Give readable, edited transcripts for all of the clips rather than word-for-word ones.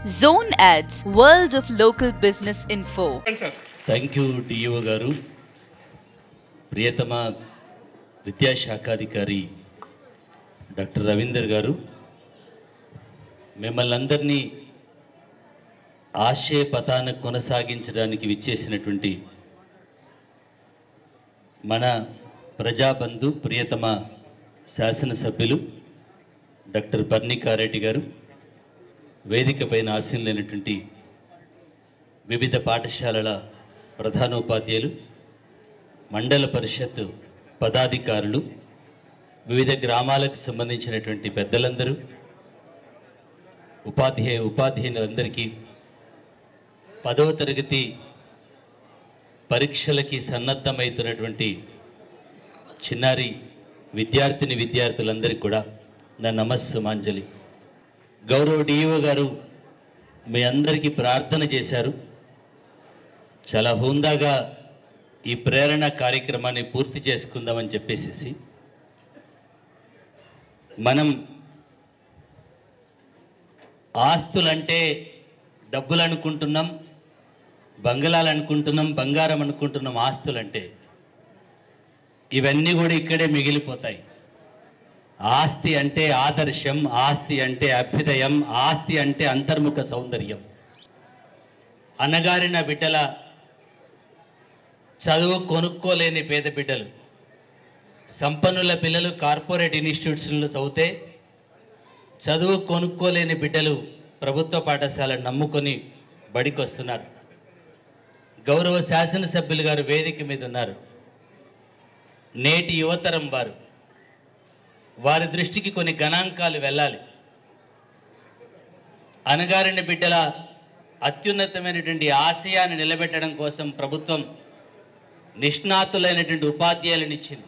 Zone Ads, World of Local Business Info. Thank you, DEO గారు. ప్రియతమ విద్యాశాఖాధికారి doctor Ravinder గారు, మిమ్మల్ని అందరినీ ఆశయ పథాన కొనసాగించడానికి విచ్చేసినటువంటి మన ప్రజాబంధు ప్రియతమ శాసనసభ్యులు డాక్టర్ పర్ణికారెడ్డి గారు, వేదికపైన ఆసీనులైనటువంటి వివిధ పాఠశాలల ప్రధానోపాధ్యాయులు, మండల పరిషత్ పదాధికారులు, వివిధ గ్రామాలకు సంబంధించినటువంటి పెద్దలందరూ, ఉపాధ్యాయులందరికీ 10వ తరగతి పరీక్షలకి సన్నద్ధమవుతున్నటువంటి చిన్నారి విద్యార్థులందరికీ కూడా నా నమస్సుమాంజలి. గౌరవ డిఈఓ గారు మీ అందరికీ ప్రార్థన చేశారు. చాలా హుందాగా ఈ ప్రేరణ కార్యక్రమాన్ని పూర్తి చేసుకుందామని చెప్పేసి మనం ఆస్తులంటే డబ్బులు అనుకుంటున్నాం, బంగళాలు అనుకుంటున్నాం, బంగారం అనుకుంటున్నాం. ఆస్తులంటే ఇవన్నీ కూడా ఇక్కడే మిగిలిపోతాయి. ఆస్తి అంటే ఆదర్శం, ఆస్తి అంటే అభ్యుదయం, ఆస్తి అంటే అంతర్ముఖ సౌందర్యం. అన్నగారిన బిడ్డల చదువు కొనుక్కోలేని పేద బిడ్డలు, సంపన్నుల పిల్లలు కార్పొరేట్ ఇన్స్టిట్యూట్స్లో చదివితే చదువు కొనుక్కోలేని బిడ్డలు ప్రభుత్వ పాఠశాలను నమ్ముకొని బడికి వస్తున్నారు. గౌరవ శాసనసభ్యులు గారు వేదిక మీద ఉన్నారు. నేటి యువతరం వారి దృష్టికి కొన్ని గణాంకాలు వెళ్ళాలి. అణగారిన బిడ్డల అత్యున్నతమైనటువంటి ఆశయాన్ని నిలబెట్టడం కోసం ప్రభుత్వం నిష్ణాతులైనటువంటి ఉపాధ్యాయులను ఇచ్చింది,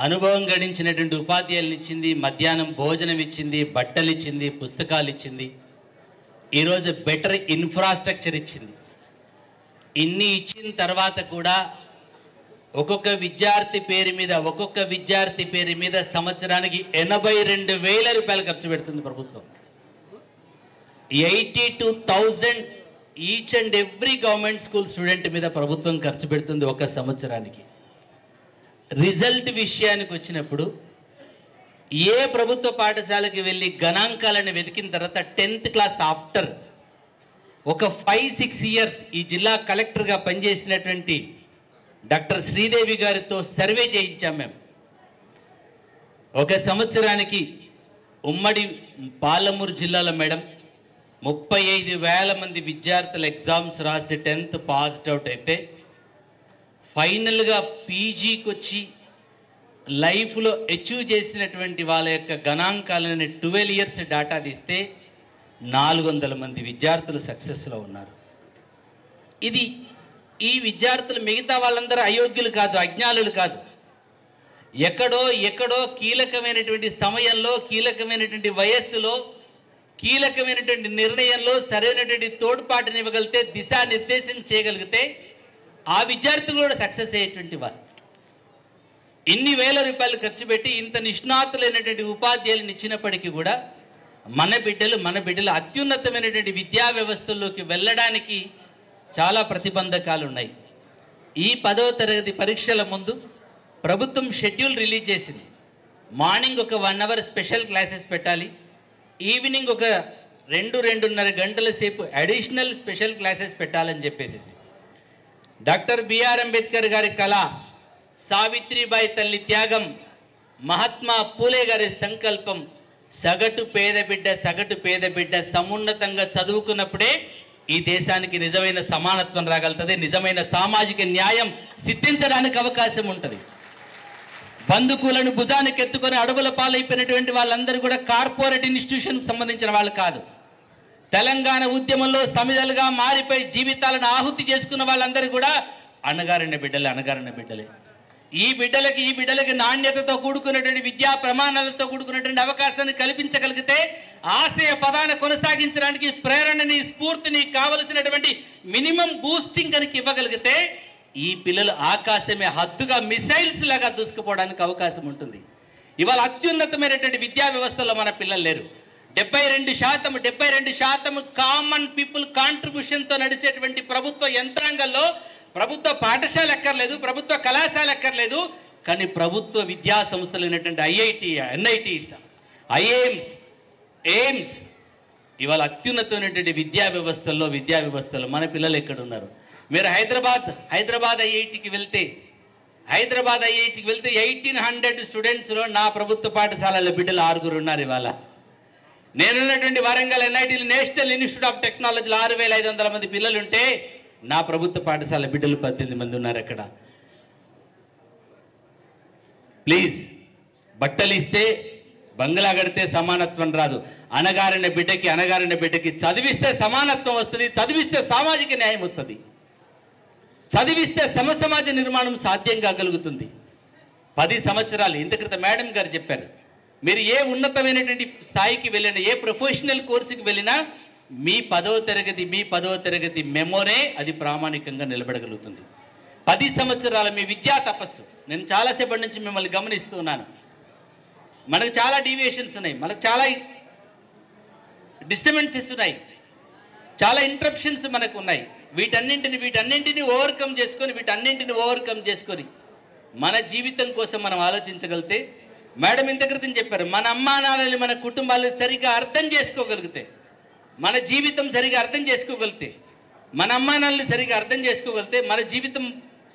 అనుభవం గడించినటువంటి ఉపాధ్యాయులను ఇచ్చింది, మధ్యాహ్నం భోజనం ఇచ్చింది, బట్టలు ఇచ్చింది, పుస్తకాలు ఇచ్చింది, ఈరోజు బెటర్ ఇన్ఫ్రాస్ట్రక్చర్ ఇచ్చింది. ఇన్ని ఇచ్చిన తర్వాత కూడా ఒక్కొక్క విద్యార్థి పేరు మీద సంవత్సరానికి 82,000 రూపాయలు ఖర్చు పెడుతుంది ప్రభుత్వం. 82,000 each and every government school student మీద ప్రభుత్వం ఖర్చు పెడుతుంది ఒక సంవత్సరానికి. రిజల్ట్ విషయానికి వచ్చినప్పుడు ఏ ప్రభుత్వ పాఠశాలకి వెళ్ళి గణాంకాలను వెతికిన తర్వాత 10th క్లాస్ ఆఫ్టర్ ఒక 5-6 ఇయర్స్ ఈ జిల్లా కలెక్టర్గా పనిచేసినటువంటి డాక్టర్ శ్రీదేవి గారితో సర్వే చేయించాం మేము. ఒక సంవత్సరానికి ఉమ్మడి పాలమూరు జిల్లాలో మేడం 35,000 మంది విద్యార్థులు ఎగ్జామ్స్ రాసి 10th పాస్డ్ అవుట్ అయితే ఫైనల్గా పీజీకి వచ్చి లైఫ్లో అచీవ్ చేసినటువంటి వాళ్ళ యొక్క గణాంకాలను 12 ఇయర్స్ డాటా తీస్తే 400 మంది విద్యార్థులు సక్సెస్లో ఉన్నారు. ఈ విద్యార్థులు మిగతా వాళ్ళందరూ అయోగ్యులు కాదు, అజ్ఞానులు కాదు. ఎక్కడో కీలకమైనటువంటి సమయంలో, కీలకమైనటువంటి వయస్సులో, కీలకమైనటువంటి నిర్ణయంలో సరైనటువంటి తోడ్పాటునివ్వగలిగితే, దిశానిర్దేశం చేయగలిగితే ఆ విద్యార్థులు కూడా సక్సెస్ అయ్యేటువంటి వాళ్ళు. ఇన్ని వేల రూపాయలు ఖర్చు పెట్టి ఇంత నిష్ణాతులైనటువంటి ఉపాధ్యాయులను ఇచ్చినప్పటికీ కూడా మన బిడ్డలు అత్యున్నతమైనటువంటి విద్యా వ్యవస్థల్లోకి వెళ్ళడానికి చాలా ప్రతిబంధకాలు ఉన్నాయి. ఈ 10వ తరగతి పరీక్షల ముందు ప్రభుత్వం షెడ్యూల్ రిలీజ్ చేసింది. మార్నింగ్ ఒక 1 అవర్ స్పెషల్ క్లాసెస్ పెట్టాలి, ఈవినింగ్ ఒక 2-2.5 గంటల సేపు అడిషనల్ స్పెషల్ క్లాసెస్ పెట్టాలని చెప్పేసి డాక్టర్ బిఆర్ అంబేద్కర్ గారి కళ, సావిత్రిబాయి తల్లి త్యాగం, మహాత్మా పూలే గారి సంకల్పం, సగటు పేద బిడ్డ సమున్నతంగా చదువుకున్నప్పుడే ఈ దేశానికి నిజమైన సమానత్వం రాగలుగుతుంది, నిజమైన సామాజిక న్యాయం సిద్ధించడానికి అవకాశం ఉంటుంది. బంధుకులను భుజానికి ఎత్తుకొని అడవుల పాలైపోయినటువంటి వాళ్ళందరూ కూడా కార్పొరేట్ ఇన్స్టిట్యూషన్కి సంబంధించిన వాళ్ళు కాదు. తెలంగాణ ఉద్యమంలో సమిధలుగా మారిపోయి జీవితాలను ఆహుతి చేసుకున్న వాళ్ళందరూ కూడా అణగారిన బిడ్డలే. ఈ బిడ్డలకి నాణ్యతతో కూడుకున్నటువంటి విద్యా ప్రమాణాలతో కూడుకున్నటువంటి అవకాశాన్ని కల్పించగలిగితే, ఆశయ పదాన్ని కొనసాగించడానికి ప్రేరణని, స్ఫూర్తిని, కావలసినటువంటి మినిమం బూస్టింగ్ కనుక ఇవ్వగలిగితే ఈ పిల్లలు ఆకాశమే హద్దుగా మిసైల్స్ లాగా దూసుకుపోవడానికి అవకాశం ఉంటుంది. ఇవాళ అత్యున్నతమైనటువంటి విద్యా వ్యవస్థలో మన పిల్లలు లేరు. 72% కామన్ పీపుల్ కాంట్రిబ్యూషన్తో నడిచేటువంటి ప్రభుత్వ యంత్రాంగంలో ప్రభుత్వ పాఠశాల ఎక్కర్లేదు, ప్రభుత్వ కళాశాల ఎక్కర్లేదు, కానీ ప్రభుత్వ విద్యా సంస్థలు అయినటువంటి ఐఐటి, ఎన్ఐటీస్, ఐఏఎమ్స్, ఎయిమ్స్ ఇవాళ అత్యున్నతమైనటువంటి విద్యా వ్యవస్థలో మన పిల్లలు ఎక్కడ ఉన్నారు? మీరు హైదరాబాద్ ఐఐటికి వెళ్తే 1800 స్టూడెంట్స్లో నా ప్రభుత్వ పాఠశాలల బిడ్డలు 6 ఉన్నారు. ఇవాళ నేనున్నటువంటి Warangal NIT national institute of టెక్నాలజీలో 6500 మంది పిల్లలు ఉంటే నా ప్రభుత్వ పాఠశాల బిడ్డలు 18 మంది ఉన్నారు. అక్కడ ప్లీజ్, బట్టలు ఇస్తే బంగ్లా కడితే సమానత్వం రాదు. అనగారిన బిడ్డకి చదివిస్తే సమానత్వం వస్తుంది, చదివిస్తే సామాజిక న్యాయం వస్తుంది, చదివిస్తే సమసమాజ నిర్మాణం సాధ్యం కాగలుగుతుంది. 10 సంవత్సరాలు ఇంత క్రితం మేడం గారు చెప్పారు, మీరు ఏ ఉన్నతమైనటువంటి స్థాయికి వెళ్ళినా, ఏ ప్రొఫెషనల్ కోర్సుకి వెళ్ళినా మీ 10వ తరగతి మెమోనే అది ప్రామాణికంగా నిలబడగలుగుతుంది. 10 సంవత్సరాల మీ విద్యా తపస్సు. నేను చాలాసేపటి నుంచి మిమ్మల్ని గమనిస్తున్నాను. మనకు చాలా డీవియేషన్స్ ఉన్నాయి, మనకు చాలా డిస్టర్బెన్సెస్ ఉన్నాయి, చాలా ఇంటరప్షన్స్ మనకు ఉన్నాయి. వీటన్నింటిని ఓవర్కమ్ చేసుకొని మన జీవితం కోసం మనం ఆలోచించగలిగితే, మేడం ఇంత క్రితం చెప్పారు, మన అమ్మా నాన్నని, మన కుటుంబాలను సరిగా అర్థం చేసుకోగలిగితే, మన జీవితం సరిగా అర్థం చేసుకోగలిగితే, మన అమ్మా నాన్నని సరిగా అర్థం చేసుకోగలిగితే మన జీవితం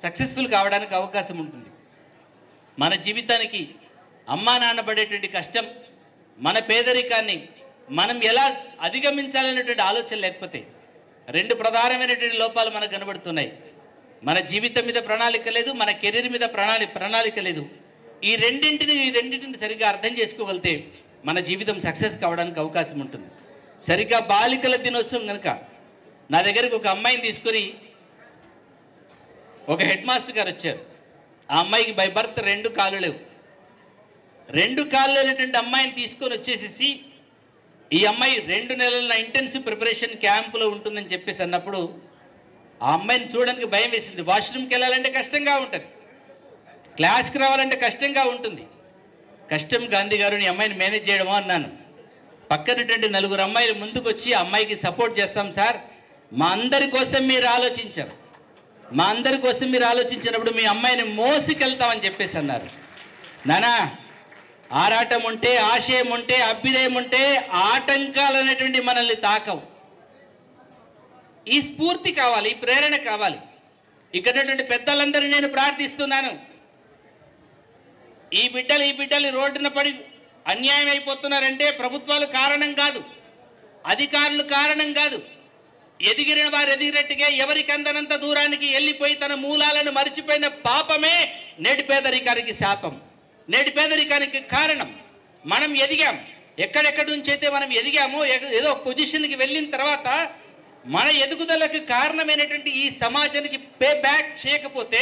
సక్సెస్ఫుల్ కావడానికి అవకాశం ఉంటుంది. మన జీవితానికి అమ్మా నాన్న పడేటువంటి కష్టం, మన పేదరికాన్ని మనం ఎలా అధిగమించాలనేటువంటి ఆలోచన లేకపోతే 2 ప్రధానమైనటువంటి లోపాలు మనకు కనబడుతున్నాయి. మన జీవితం మీద ప్రణాళిక లేదు, మన కెరీర్ మీద ప్రణాళిక లేదు. ఈ రెండింటిని సరిగ్గా అర్థం చేసుకోగలిగితే మన జీవితం సక్సెస్ కావడానికి అవకాశం ఉంటుంది. సరిగ్గా బాలికల దినోత్సవం కనుక నా దగ్గరికి ఒక అమ్మాయిని తీసుకొని ఒక హెడ్ మాస్టర్ గారు వచ్చారు. ఆ అమ్మాయికి బై బర్త్ 2 కాళ్ళు లేవు. 2 కాళ్ళు లేనటువంటి అమ్మాయిని తీసుకొని వచ్చేసేసి ఈ అమ్మాయి 2 నెలల ఇంటెన్సివ్ ప్రిపరేషన్ క్యాంపులో ఉంటుందని చెప్పేసి అన్నప్పుడు ఆ అమ్మాయిని చూడడానికి భయం వేసింది. వాష్రూమ్కి వెళ్ళాలంటే కష్టంగా ఉంటుంది, క్లాస్కి రావాలంటే కష్టంగా ఉంటుంది. కష్టం గాంధీ గారు, నీ అమ్మాయిని మేనేజ్ చేయడమో అన్నాను. పక్కనటువంటి 4 అమ్మాయిలు ముందుకు వచ్చి ఆ అమ్మాయికి సపోర్ట్ చేస్తాం సార్, మా అందరి కోసం మీరు ఆలోచించినప్పుడు మీ అమ్మాయిని మోసుకెళ్తామని చెప్పేసి అన్నారు. నానా, ఆరాటం ఉంటే, ఆశయం ఉంటే, అభ్యుదయం ఉంటే ఆటంకాలు అనేటువంటి మనల్ని తాకవు. ఈ స్ఫూర్తి కావాలి, ఈ ప్రేరణ కావాలి. ఇక్కడ పెద్దలందరినీ నేను ప్రార్థిస్తున్నాను, ఈ బిడ్డలు రోడ్డున పడి అన్యాయం అయిపోతున్నారంటే ప్రభుత్వాలు కారణం కాదు, అధికారులు కారణం కాదు. ఎదిగిన వారు ఎదిగినట్టుగా ఎవరికి అందనంత దూరానికి వెళ్ళిపోయి తన మూలాలను మరిచిపోయిన పాపమే నేటి పేదరికానికి శాపం, నేటి పేదరికానికి కారణం. మనం ఎదిగాం, ఎక్కడెక్కడి నుంచి అయితే మనం ఎదిగామో, ఏదో పొజిషన్కి వెళ్ళిన తర్వాత మన ఎదుగుదలకు కారణమైనటువంటి ఈ సమాజానికి పే బ్యాక్ చేయకపోతే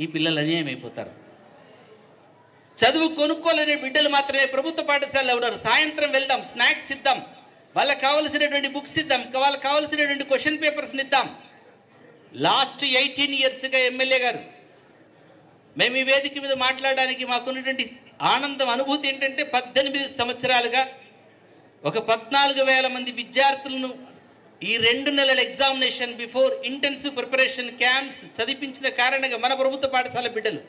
ఈ పిల్లలు అన్యాయం అయిపోతారు. చదువు కొనుక్కోలేని బిడ్డలు మాత్రమే ప్రభుత్వ పాఠశాలలో ఉన్నారు. సాయంత్రం వెళ్దాం, స్నాక్స్ ఇద్దాం, వాళ్ళకి కావలసినటువంటి బుక్స్ ఇద్దాం, వాళ్ళకి కావలసినటువంటి క్వశ్చన్ పేపర్స్ని ఇద్దాం. లాస్ట్ 18 ఇయర్స్గా ఎమ్మెల్యే గారు మేము ఈ వేదిక మీద మాట్లాడడానికి మాకున్నటువంటి ఆనందం, అనుభూతి ఏంటంటే 18 సంవత్సరాలుగా ఒక 14,000 మంది విద్యార్థులను ఈ 2 నెలల examination before intensive preparation camps చదివించిన కారణంగా మన ప్రభుత్వ పాఠశాల బిడ్డలు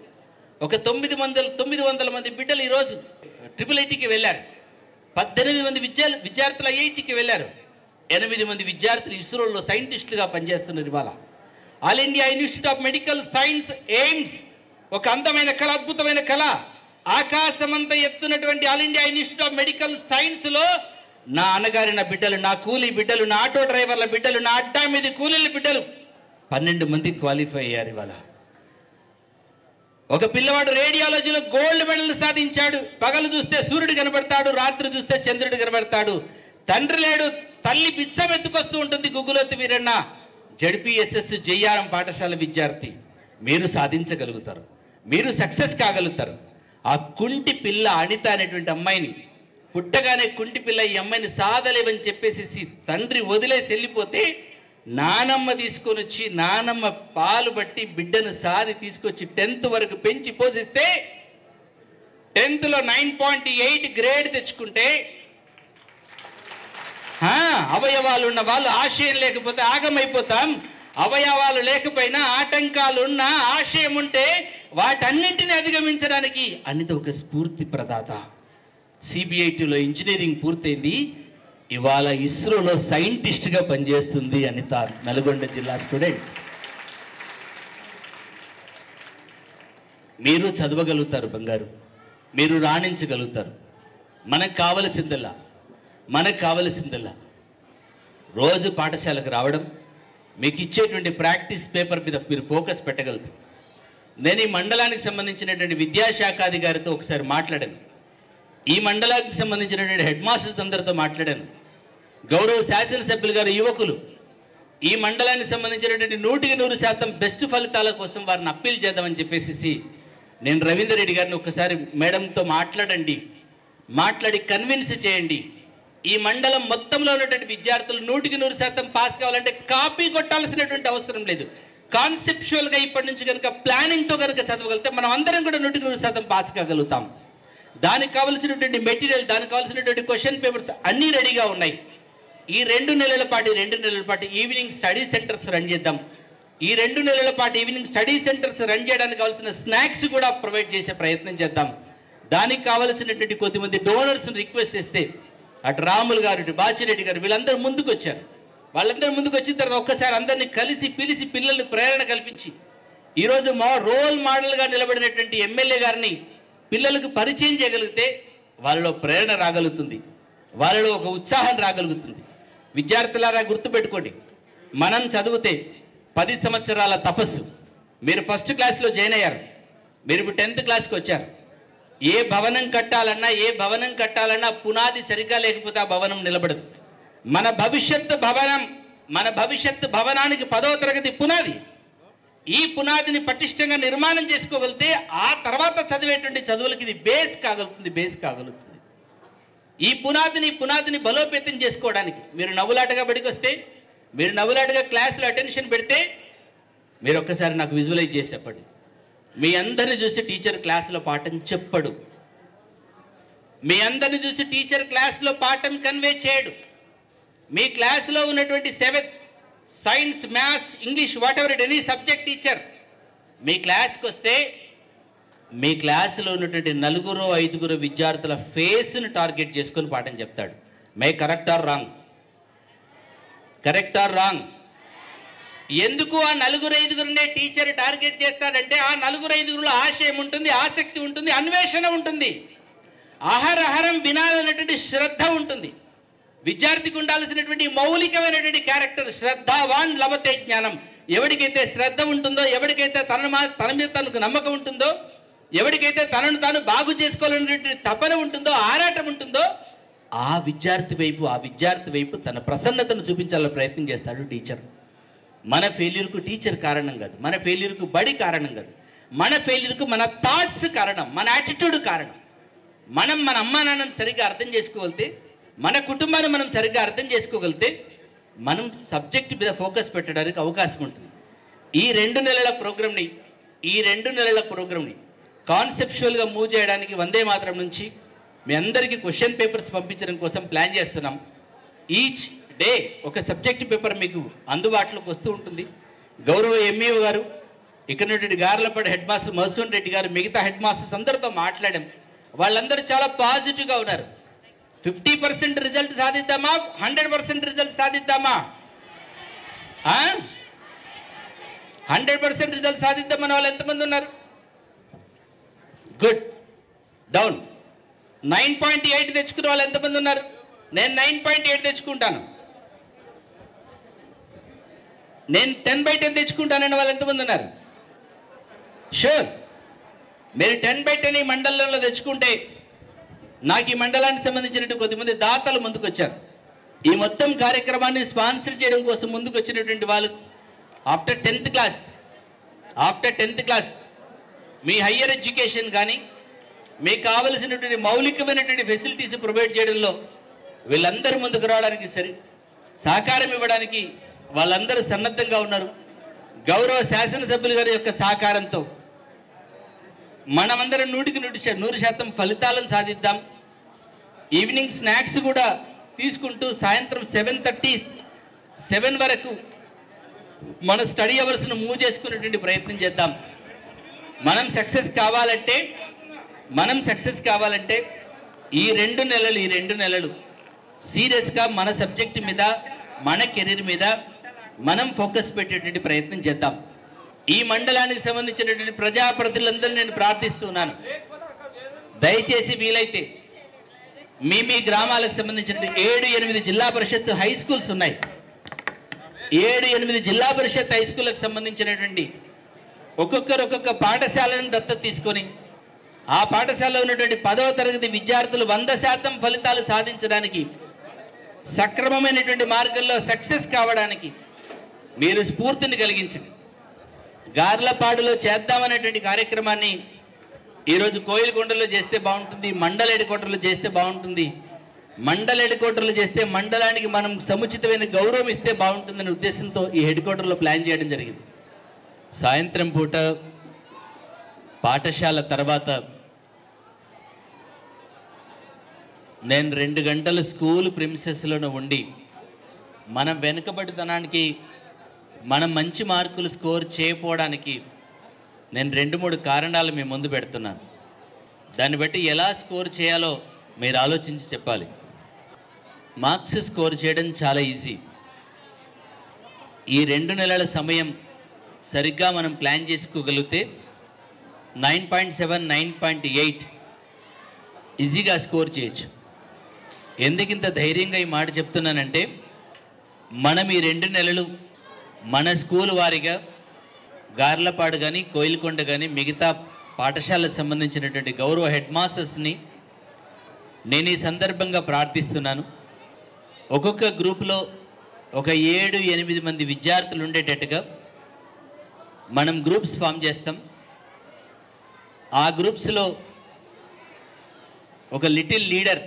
ఒక 900 మంది బిడ్డలు ఈరోజు IIITకి వెళ్ళారు. 18 మంది విద్యార్థులు ఐఐటికి వెళ్ళారు. 8 మంది విద్యార్థులు ఇస్రోలో సైంటిస్టులుగా పనిచేస్తున్నారు. ఇవాళ all India institute of medical science, AIIMS, ఒక అందమైన కళ, అద్భుతమైన కళ, ఆకాశమంతా ఎత్తున్నటువంటి all India institute of medical సైన్స్లో నా అన్నగారిన బిడ్డలు, నా కూలీ బిడ్డలు, నా ఆటో డ్రైవర్ల బిడ్డలు, నా అడ్డా మీద కూలీల బిడ్డలు 12 మంది క్వాలిఫై అయ్యారు. ఇవాళ ఒక పిల్లవాడు రేడియాలజీలో గోల్డ్ మెడల్ సాధించాడు. పగలు చూస్తే సూర్యుడు కనబడతాడు, రాత్రి చూస్తే చంద్రుడు కనబడతాడు. తండ్రి లేడు, తల్లి బిచ్చం ఎత్తుకొస్తూ ఉంటుంది. గుగ్గులోతు వీరన్న జడ్పీఎస్ఎస్ జయ్యారం పాఠశాల విద్యార్థి. మీరు సాధించగలుగుతారు, మీరు సక్సెస్ కాగలుగుతారు. ఆ కుంటి పిల్ల అనిత అనేటువంటి అమ్మాయిని పుట్టగానే కుంటి పిల్ల ఈ అమ్మాయిని సాధలేవని చెప్పేసి తండ్రి వదిలేసి వెళ్ళిపోతే నానమ్మ తీసుకొని వచ్చి, నానమ్మ పాలు బట్టి బిడ్డను సాది తీసుకొచ్చి 10th వరకు పెంచి పోషిస్తే 10th లో 9.8 గ్రేడ్ తెచ్చుకుంటే అవయవాలు ఉన్న వాళ్ళు ఆశయం లేకపోతే ఆగమైపోతాం. అవయవాలు లేకపోయినా ఆటంకాలు ఉన్న ఆశయం ఉంటే వాటన్నింటిని అధిగమించడానికి అనిత ఒక స్ఫూర్తి ప్రదాత. సిబిఐటిలో ఇంజనీరింగ్ పూర్తయింది, ఇవాళ ఇస్రోలో సైంటిస్ట్గా పనిచేస్తుంది అనిత, నల్గొండ జిల్లా స్టూడెంట్. మీరు చదవగలుగుతారు బంగారు, మీరు రాణించగలుగుతారు. మనకు కావలసిందల్లా రోజు పాఠశాలకు రావడం, మీకు ఇచ్చేటువంటి ప్రాక్టీస్ పేపర్ మీద మీరు ఫోకస్ పెట్టగలుగుతారు. నేను ఈ మండలానికి సంబంధించినటువంటి విద్యాశాఖాధికారితో ఒకసారి మాట్లాడాను, ఈ మండలానికి సంబంధించినటువంటి హెడ్ మాస్టర్స్ అందరితో మాట్లాడాను, గౌరవ శాసనసభ్యులు గారు, యువకులు ఈ మండలానికి సంబంధించినటువంటి 100% బెస్ట్ ఫలితాల కోసం వారిని అప్పీల్ చేద్దామని చెప్పేసి నేను రవీందర్ రెడ్డి గారిని ఒకసారి మేడంతో మాట్లాడి కన్విన్స్ చేయండి. ఈ మండలం మొత్తంలో ఉన్నటువంటి విద్యార్థులు 100% పాస్ కావాలంటే కాపీ కొట్టాల్సినటువంటి అవసరం లేదు. కాన్సెప్చువల్గా ఇప్పటి నుంచి కనుక ప్లానింగ్తో కనుక చదవగలిగితే మనం అందరం కూడా 100% పాస్ కాగలుగుతాం. దానికి కావలసినటువంటి మెటీరియల్, దానికి కావాల్సినటువంటి క్వశ్చన్ పేపర్స్ అన్నీ రెడీగా ఉన్నాయి. ఈ 2 నెలల పాటు ఈవినింగ్ స్టడీ సెంటర్స్ రన్ చేద్దాం. ఈ 2 నెలల పాటు ఈవినింగ్ స్టడీ సెంటర్స్ రన్ చేయడానికి కావాల్సిన స్నాక్స్ కూడా ప్రొవైడ్ చేసే ప్రయత్నం చేద్దాం. దానికి కావలసినటువంటి కొద్దిమంది డోనర్స్ని రిక్వెస్ట్ చేస్తే అటు రాములు గారు, ఇటు బాచిరెడ్డి గారు వీళ్ళందరూ ముందుకు వచ్చారు. వాళ్ళందరూ ముందుకు వచ్చిన తర్వాత ఒక్కసారి అందరినీ పిలిచి పిల్లల్ని ప్రేరణ కల్పించి ఈరోజు మా రోల్ మోడల్గా నిలబడినటువంటి ఎమ్మెల్యే గారిని పిల్లలకు పరిచయం చేయగలిగితే వాళ్ళలో ప్రేరణ రాగలుగుతుంది, వాళ్ళలో ఒక ఉత్సాహం రాగలుగుతుంది. విద్యార్థులారా గుర్తుపెట్టుకోండి, మనం చదివితే 10 సంవత్సరాల తపస్సు. మీరు ఫస్ట్ క్లాస్లో జాయిన్ అయ్యారు, మీరు ఇప్పుడు 10th క్లాస్కి వచ్చారు. ఏ భవనం కట్టాలన్నా పునాది సరిగా లేకపోతే ఆ భవనం నిలబడదు. మన భవిష్యత్తు భవనానికి 10వ తరగతి పునాది. ఈ పునాదిని పటిష్టంగా నిర్మాణం చేసుకోగలిగితే ఆ తర్వాత చదివేటువంటి చదువులకి ఇది బేస్ కాగలుగుతుంది. ఈ పునాదిని బలోపేతం చేసుకోవడానికి మీరు నవ్వులాటగా బడికి వస్తే, మీరు నవ్వులాటగా క్లాసులో అటెన్షన్ పెడితే, మీరు ఒక్కసారి నాకు విజువలైజ్ చేసి చెప్పండి. మీ అందరిని చూసి టీచర్ క్లాసులో పాఠం చెప్పడు, మీ అందరిని చూసి టీచర్ క్లాసులో పాఠం కన్వే చేయడు. మీ క్లాసులో ఉన్నటువంటి 7th science, maths, English, whatever it any subject teacher మీ క్లాస్కి వస్తే మీ క్లాసులో ఉన్నటువంటి 4-5 విద్యార్థుల ఫేస్ను టార్గెట్ చేసుకొని పాఠం చెప్తాడు. మే కరెక్ట్ ఆర్ రాంగ్? ఎందుకు ఆ 4-5 టీచర్ టార్గెట్ చేస్తాడంటే ఆ 4-5 ఆశయం ఉంటుంది, ఆసక్తి ఉంటుంది, అన్వేషణ ఉంటుంది, ఆహారహారం వినాలన్నటువంటి శ్రద్ధ ఉంటుంది. విద్యార్థికి ఉండాల్సినటువంటి మౌలికమైనటువంటి క్యారెక్టర్ శ్రద్ధావాన్ లభతే జ్ఞానం. ఎవరికైతే శ్రద్ధ ఉంటుందో, ఎవరికైతే తన మీద తనకు నమ్మకం ఉంటుందో, ఎవరికైతే తనను తాను బాగు చేసుకోవాలనేటువంటి తపన ఉంటుందో, ఆరాటం ఉంటుందో, ఆ విద్యార్థి వైపు తన ప్రసన్నతను చూపించాలని ప్రయత్నం చేస్తాడు టీచర్. మన ఫెయిల్యూర్కు టీచర్ కారణం కాదు, మన ఫెయిల్యూర్కు బడి కారణం కాదు, మన ఫెయిల్యూర్కు మన థాట్స్ కారణం, మన యాటిట్యూడ్ కారణం. మన అమ్మా నాన్నని సరిగ్గా అర్థం చేసుకోగలిగితే, మన కుటుంబాన్ని మనం సరిగ్గా అర్థం చేసుకోగలిగితే మనం సబ్జెక్ట్ మీద ఫోకస్ పెట్టడానికి అవకాశం ఉంటుంది. ఈ 2 నెలల ప్రోగ్రామ్ని కాన్సెప్చువల్గా మూవ్ చేయడానికి వందే మాతరం నుంచి మీ అందరికీ క్వశ్చన్ పేపర్స్ పంపించడం కోసం ప్లాన్ చేస్తున్నాం. ఈచ్ డే ఒక సబ్జెక్ట్ పేపర్ మీకు అందుబాటులోకి వస్తూ ఉంటుంది. గౌరవ ఎంఈఓ గారు, ఇక్కడ నుండి గార్లపడి హెడ్ మాస్టర్ మధుసూన్ రెడ్డి గారు, మిగతా హెడ్ మాస్టర్స్ అందరితో మాట్లాడాం. వాళ్ళందరూ చాలా పాజిటివ్గా ఉన్నారు. 50% రిజల్ట్ సాధిద్దామా, 100% రిజల్ట్ సాధిద్దామా? 100% రిజల్ట్ సాధిద్దామని వాళ్ళు ఎంతమంది ఉన్నారు? గుడ్. డౌన్. 9.8 తెచ్చుకున్న వాళ్ళు ఎంతమంది ఉన్నారు? నేను 9.8 తెచ్చుకుంటాను. నేను 10/10 తెచ్చుకుంటానని వాళ్ళు ఎంతమంది ఉన్నారు? షూర్. మీరు 10/10 ఈ మండలంలో తెచ్చుకుంటే నాకు ఈ మండలానికి సంబంధించినటువంటి కొద్దిమంది దాతలు ముందుకు వచ్చారు. ఈ మొత్తం కార్యక్రమాన్ని స్పాన్సర్ చేయడం కోసం ముందుకు వచ్చినటువంటి వాళ్ళు ఆఫ్టర్ 10th క్లాస్ మీ హయ్యర్ ఎడ్యుకేషన్ కానీ మీకు కావలసినటువంటి మౌలికమైనటువంటి ఫెసిలిటీస్ ప్రొవైడ్ చేయడంలో వీళ్ళందరూ ముందుకు రావడానికి సహకారం ఇవ్వడానికి వాళ్ళందరూ సన్నద్ధంగా ఉన్నారు. గౌరవ శాసనసభ్యులు గారి యొక్క సహకారంతో మనమందరం 100% ఫలితాలను సాధిద్దాం. ఈవినింగ్ స్నాక్స్ కూడా తీసుకుంటూ సాయంత్రం 7 వరకు మన స్టడీ అవర్స్ను మూవ్ చేసుకునేటువంటి ప్రయత్నం చేద్దాం. మనం సక్సెస్ కావాలంటే ఈ రెండు నెలలు సీరియస్గా మన సబ్జెక్ట్ మీద, మన కెరీర్ మీద మనం ఫోకస్ పెట్టేటువంటి ప్రయత్నం చేద్దాం. ఈ మండలానికి సంబంధించినటువంటి ప్రజాప్రతినిధులందరూ నేను ప్రార్థిస్తున్నాను, దయచేసి వీలైతే మీ గ్రామాలకు సంబంధించిన 7-8 జిల్లా పరిషత్ హై స్కూల్స్ ఉన్నాయి. 7-8 జిల్లా పరిషత్ హై స్కూళ్ళకు సంబంధించినటువంటి ఒక్కొక్క పాఠశాలను దత్తత తీసుకొని ఆ పాఠశాలలో ఉన్నటువంటి 10వ తరగతి విద్యార్థులు 100% ఫలితాలు సాధించడానికి, సక్రమమైనటువంటి మార్గంలో సక్సెస్ కావడానికి మీరు స్ఫూర్తిని కలిగించండి. గార్లపాడులో చేద్దామనేటువంటి కార్యక్రమాన్ని ఈరోజు కోయిలకొండలో చేస్తే బాగుంటుంది, మండల హెడ్‌క్వార్టర్లో చేస్తే బాగుంటుంది. మండల హెడ్‌క్వార్టర్లో చేస్తే మండలానికి మనం సముచితమైన గౌరవం ఇస్తే బాగుంటుందనే ఉద్దేశంతో ఈ హెడ్‌క్వార్టర్లో ప్లాన్ చేయడం జరిగింది. సాయంత్రం పూట పాఠశాల తర్వాత నేను 2 గంటలు స్కూల్ ప్రిమిసెస్లోనే ఉండి మన వెనుకబడితనానికి, మనం మంచి మార్కులు స్కోర్ చేయకపోవడానికి నేను 2-3 కారణాలు మీ ముందు పెడుతున్నాను. దాన్ని బట్టి ఎలా స్కోర్ చేయాలో మీరు ఆలోచించి చెప్పాలి. మార్క్స్ స్కోర్ చేయడం చాలా ఈజీ. ఈ 2 నెలల సమయం సరిగ్గా మనం ప్లాన్ చేసుకోగలిగితే 9.7, 9.8 ఈజీగా స్కోర్ చేయొచ్చు. ఎందుకు ఇంత ధైర్యంగా ఈ మాట చెప్తున్నానంటే, మనం ఈ 2 నెలలు మన స్కూల్ వారిగా గార్లపాడు కానీ, కోయిలకొండ కానీ, మిగతా పాఠశాలకు సంబంధించినటువంటి గౌరవ హెడ్ మాస్టర్స్ని నేను ఈ సందర్భంగా ప్రార్థిస్తున్నాను. ఒక్కొక్క గ్రూప్లో ఒక 7-8 మంది విద్యార్థులు ఉండేటట్టుగా మనం గ్రూప్స్ ఫామ్ చేస్తాం. ఆ గ్రూప్స్లో ఒక లిటిల్ లీడర్,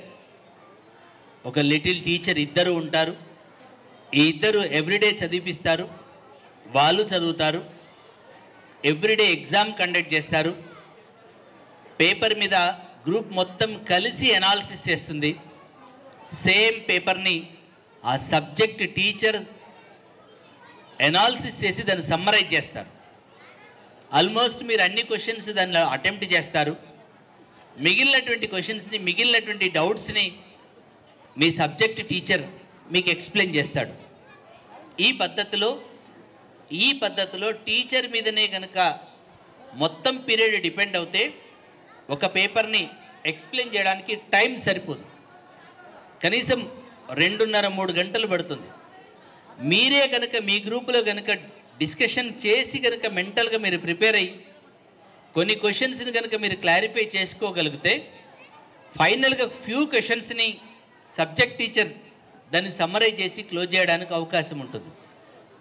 ఒక లిటిల్ టీచర్ ఇద్దరు ఉంటారు. ఈ ఇద్దరు ఎవ్రీడే చదివిపిస్తారు, వాళ్ళు చదువుతారు. ఎవ్రీడే ఎగ్జామ్ కండక్ట్ చేస్తారు. పేపర్ మీద గ్రూప్ మొత్తం కలిసి అనాలిసిస్ చేస్తుంది. సేమ్ పేపర్ని ఆ సబ్జెక్ట్ టీచర్ అనాలిసిస్ చేసి దాన్ని సమ్మరైజ్ చేస్తారు. ఆల్మోస్ట్ మీరు అన్ని క్వశ్చన్స్ దానిలో అటెంప్ట్ చేస్తారు. మిగిలినటువంటి క్వశ్చన్స్ని, మిగిలినటువంటి డౌట్స్ని మీ సబ్జెక్ట్ టీచర్ మీకు ఎక్స్ప్లెయిన్ చేస్తాడు. ఈ పద్ధతిలో టీచర్ మీదనే కనుక మొత్తం పీరియడ్ డిపెండ్ అవుతే ఒక పేపర్ని ఎక్స్ప్లెయిన్ చేయడానికి టైం సరిపోదు. కనీసం 2.5-3 గంటలు పడుతుంది. మీరే కనుక మీ గ్రూపులో కనుక డిస్కషన్ చేసి కనుక మెంటల్గా మీరు ప్రిపేర్ అయ్యి కొన్ని క్వశ్చన్స్ని కనుక మీరు క్లారిఫై చేసుకోగలిగితే ఫైనల్గా ఫ్యూ క్వశ్చన్స్ని సబ్జెక్ట్ టీచర్ దాన్ని సమ్మరైజ్ చేసి క్లోజ్ చేయడానికి అవకాశం ఉంటుంది.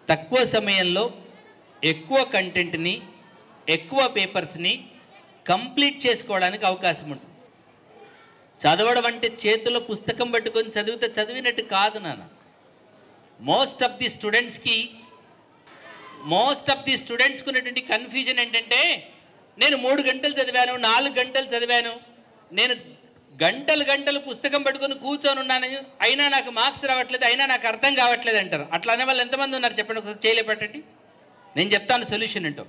తక్కువ సమయంలో ఎక్కువ కంటెంట్ని, ఎక్కువ పేపర్స్ని కంప్లీట్ చేసుకోవడానికి అవకాశం ఉంటుంది. చదవడం అంటే చేతిలో పుస్తకం పట్టుకొని చదివినట్టు కాదు నాన్న. మోస్ట్ ఆఫ్ ది స్టూడెంట్స్కి ఉన్నటువంటి కన్ఫ్యూజన్ ఏంటంటే, నేను 3 గంటలు చదివాను, 4 గంటలు చదివాను, నేను గంటలు పుస్తకం పట్టుకొని కూర్చొని ఉన్నాను, అయినా నాకు మార్క్స్ రావట్లేదు, అయినా నాకు అర్థం కావట్లేదు అంటారు. అట్లా అనే వాళ్ళు ఎంతమంది ఉన్నారు చెప్పండి, ఒకసారి చేయలేపట్టండి. నేను చెప్తాను సొల్యూషన్ ఏంటో.